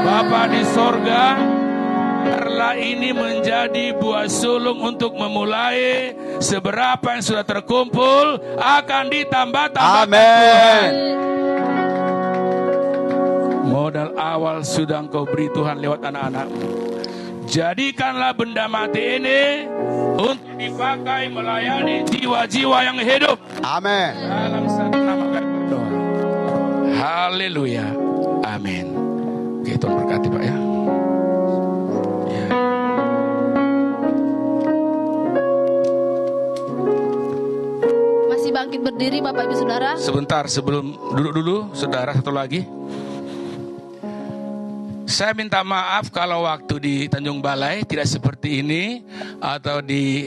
Bapa di sorga, biarlah ini menjadi buah sulung untuk memulai seberapa yang sudah terkumpul akan ditambah-tambahkan Tuhan. Modal awal sudah Engkau beri Tuhan lewat anak-anak. Jadikanlah benda mati ini untuk dipakai melayani jiwa-jiwa yang hidup. Amin. Dalam satu nama kami berdoa. Haleluya. Amin. Oke, Tuhan berkati Pak ya. Ya. Masih bangkit berdiri Bapak Ibu Saudara. Sebentar sebelum duduk dulu, saudara, satu lagi. Saya minta maaf kalau waktu di Tanjung Balai tidak seperti ini, atau di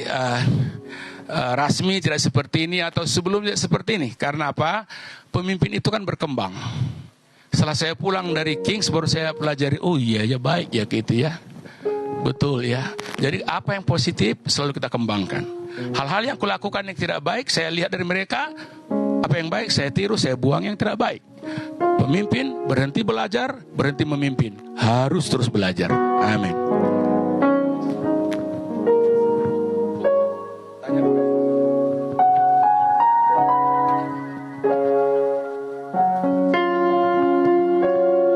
Rasmi tidak seperti ini, atau sebelumnya seperti ini. Karena apa? Pemimpin itu kan berkembang. Setelah saya pulang dari Kings baru saya pelajari, oh iya ya baik ya gitu ya. Betul ya. Jadi apa yang positif selalu kita kembangkan. Hal-hal yang kulakukan yang tidak baik saya lihat dari mereka. Apa yang baik saya tiru, saya buang yang tidak baik. Pemimpin berhenti belajar, berhenti memimpin. Harus terus belajar. Amin.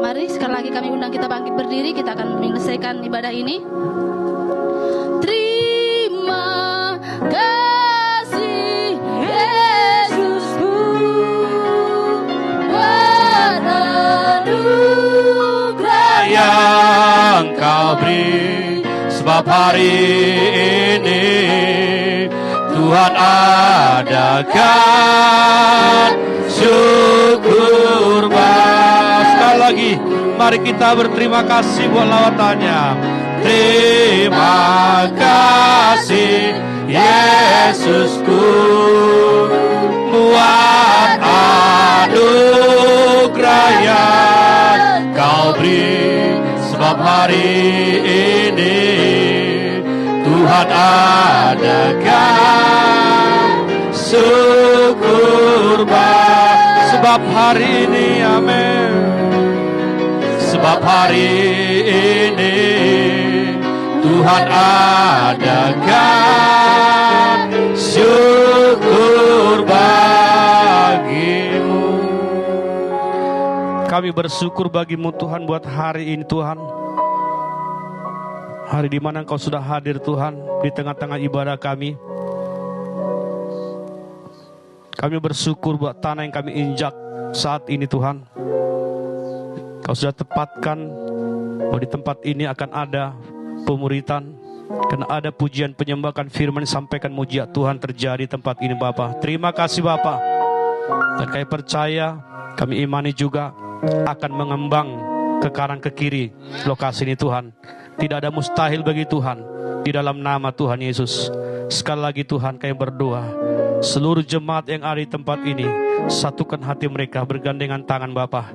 Mari sekali lagi kami undang kita bangkit berdiri. Kita akan menyelesaikan ibadah ini. Terima kasih Yesusku, buat anugerah yang Kau beri, sebab hari ini Tuhan adakan syukur. Sekali lagi mari kita berterima kasih buat lawatannya. Terima kasih Yesusku, buat anugerah yang Kau beri, sebab hari ini Tuhan adakan syukur. Sebab hari ini, amin. Sebab hari ini Tuhan adakan syukur bagimu. Kami bersyukur bagimu Tuhan buat hari ini Tuhan. Hari di mana Engkau sudah hadir Tuhan di tengah-tengah ibadah kami. Kami bersyukur buat tanah yang kami injak saat ini Tuhan. Kau sudah tepatkan bahwa di tempat ini akan ada pemuritan, karena ada pujian penyembahan firman sampaikan mujiat Tuhan terjadi di tempat ini Bapa. Terima kasih Bapa. Dan kami percaya, kami imani juga akan mengembang ke kanan ke kiri lokasi ini Tuhan. Tidak ada mustahil bagi Tuhan. Di dalam nama Tuhan Yesus. Sekali lagi Tuhan kami berdoa, seluruh jemaat yang ada di tempat ini, satukan hati mereka bergandengan tangan Bapa,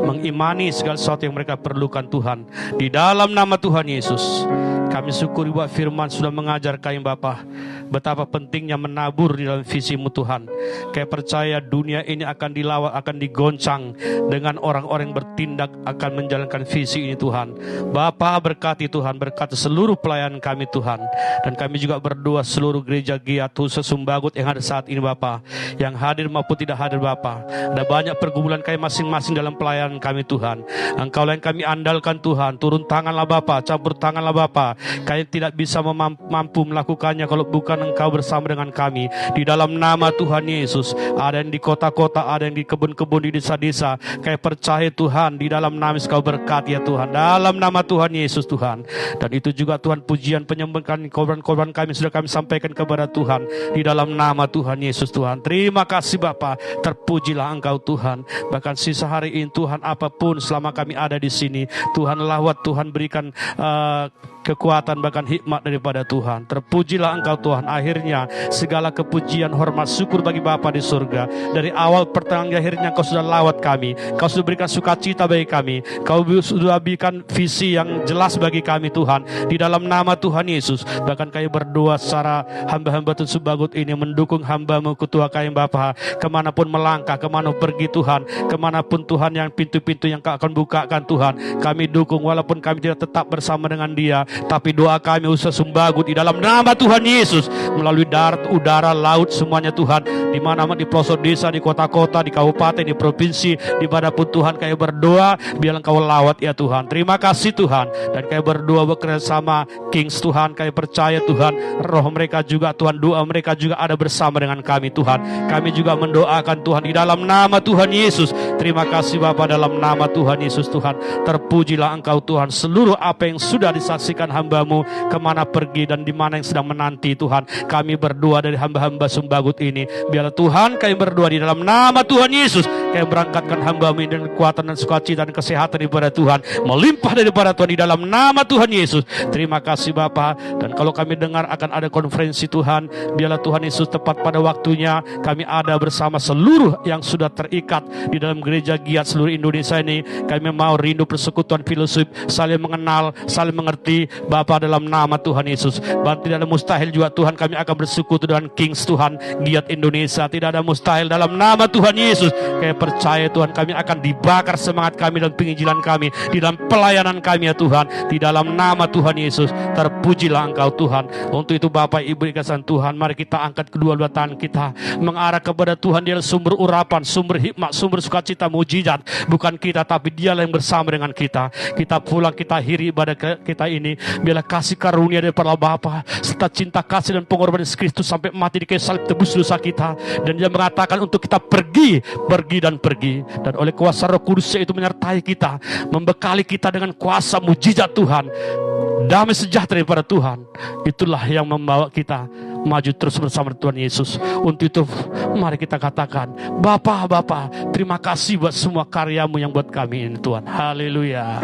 mengimani segala sesuatu yang mereka perlukan Tuhan. Di dalam nama Tuhan Yesus, Kami syukuri buat firman sudah mengajar kami Bapa, betapa pentingnya menabur di dalam visi-Mu Tuhan. Kami percaya dunia ini akan dilawat, akan digoncang dengan orang-orang yang bertindak akan menjalankan visi ini Tuhan. Bapa berkati Tuhan, berkati seluruh pelayanan kami Tuhan. Dan kami juga berdoa seluruh gereja Giat khusus Sumbagut yang ada saat ini Bapa, yang hadir maupun tidak hadir Bapa. Ada banyak pergumulan kami masing-masing dalam pelayanan kami Tuhan. Engkau yang kami andalkan Tuhan. Turun tanganlah Bapa, campur tanganlah Bapa. Kami tidak bisa mampu melakukannya kalau bukan Engkau bersama dengan kami. Di dalam nama Tuhan Yesus, ada yang di kota-kota, ada yang di kebun-kebun, di desa-desa. Kami percaya Tuhan, di dalam nama Engkau berkati ya Tuhan. Dalam nama Tuhan Yesus Tuhan. Dan itu juga Tuhan pujian penyembahan korban-korban kami sudah kami sampaikan kepada Tuhan. Di dalam nama Tuhan Yesus Tuhan. Terima kasih Bapa. Terpujilah Engkau Tuhan. Bahkan sisa hari ini Tuhan, apapun selama kami ada di sini, Tuhan lawat, Tuhan berikan kekuatan bahkan hikmat daripada Tuhan. Terpujilah Engkau Tuhan. Akhirnya segala kepujian, hormat, syukur bagi Bapa di surga. Dari awal pertengahan akhirnya Kau sudah lawat kami. Kau sudah berikan sukacita bagi kami. Kau sudah berikan visi yang jelas bagi kami Tuhan. Di dalam nama Tuhan Yesus. Bahkan kami berdoa secara hamba-hamba Tuhan Sumbagut ini mendukung hamba-Mu ketua kami Bapa. Kemanapun melangkah, kemana pergi Tuhan. Kemanapun Tuhan yang pintu-pintu yang Kau akan bukakan Tuhan. Kami dukung walaupun kami tidak tetap bersama dengan dia. Tapi doa kami usaha Sumbagut di dalam nama Tuhan Yesus, melalui darat, udara, laut, semuanya Tuhan, di mana-mana, di pelosok desa, di kota-kota, di kabupaten, di provinsi, dimanapun Tuhan kami berdoa, biar Engkau lawat ya Tuhan. Terima kasih Tuhan. Dan kami berdoa bekerjasama Kings Tuhan. Kami percaya Tuhan, roh mereka juga Tuhan, doa mereka juga ada bersama dengan kami Tuhan. Kami juga mendoakan Tuhan di dalam nama Tuhan Yesus. Terima kasih Bapa, dalam nama Tuhan Yesus Tuhan. Terpujilah Engkau Tuhan. Seluruh apa yang sudah disaksikan hamba-Mu, kemana pergi dan di mana yang sedang menanti Tuhan. Kami berdoa dari hamba-hamba Sumbagut ini. Biarlah Tuhan kami berdoa di dalam nama Tuhan Yesus. Kami berangkatkan hamba-Mu ini dengan kekuatan dan sukacita dan kesehatan daripada Tuhan. Melimpah daripada Tuhan di dalam nama Tuhan Yesus. Terima kasih Bapa. Dan kalau kami dengar akan ada konferensi Tuhan, biarlah Tuhan Yesus tepat pada waktunya kami ada bersama seluruh yang sudah terikat di dalam gereja Giat seluruh Indonesia ini. Kami mau rindu persekutuan fellowship, saling mengenal, saling mengerti Bapa, dalam nama Tuhan Yesus. Dan tidak ada mustahil juga Tuhan, kami akan bersekutu dengan Kings Tuhan Giat Indonesia. Tidak ada mustahil dalam nama Tuhan Yesus. Kami percaya Tuhan, kami akan dibakar semangat kami dan penginjilan kami di dalam pelayanan kami ya Tuhan. Di dalam nama Tuhan Yesus. Terpujilah Engkau Tuhan. Untuk itu Bapak Ibu dikasihi Tuhan, mari kita angkat kedua-dua tangan kita mengarah kepada Tuhan. Dia sumber urapan, sumber hikmat, sumber sukacita, mujizat. Bukan kita, tapi Dialah yang bersama dengan kita. Kita pulang, kita akhiri ibadah kita ini. Biarlah kasih karunia daripada Bapa serta cinta kasih dan pengorbanan Kristus sampai mati di kayu salib tebus dosa kita. Dan Dia mengatakan untuk kita pergi dan pergi. Dan oleh kuasa Roh Kudus itu menyertai kita, membekali kita dengan kuasa mujizat Tuhan. Damai sejahtera daripada Tuhan. Itulah yang membawa kita maju terus bersama Tuhan Yesus. Untuk itu mari kita katakan, Bapa, terima kasih buat semua karya-Mu yang buat kami ini Tuhan. Haleluya.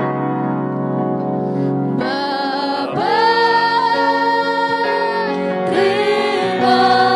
Terima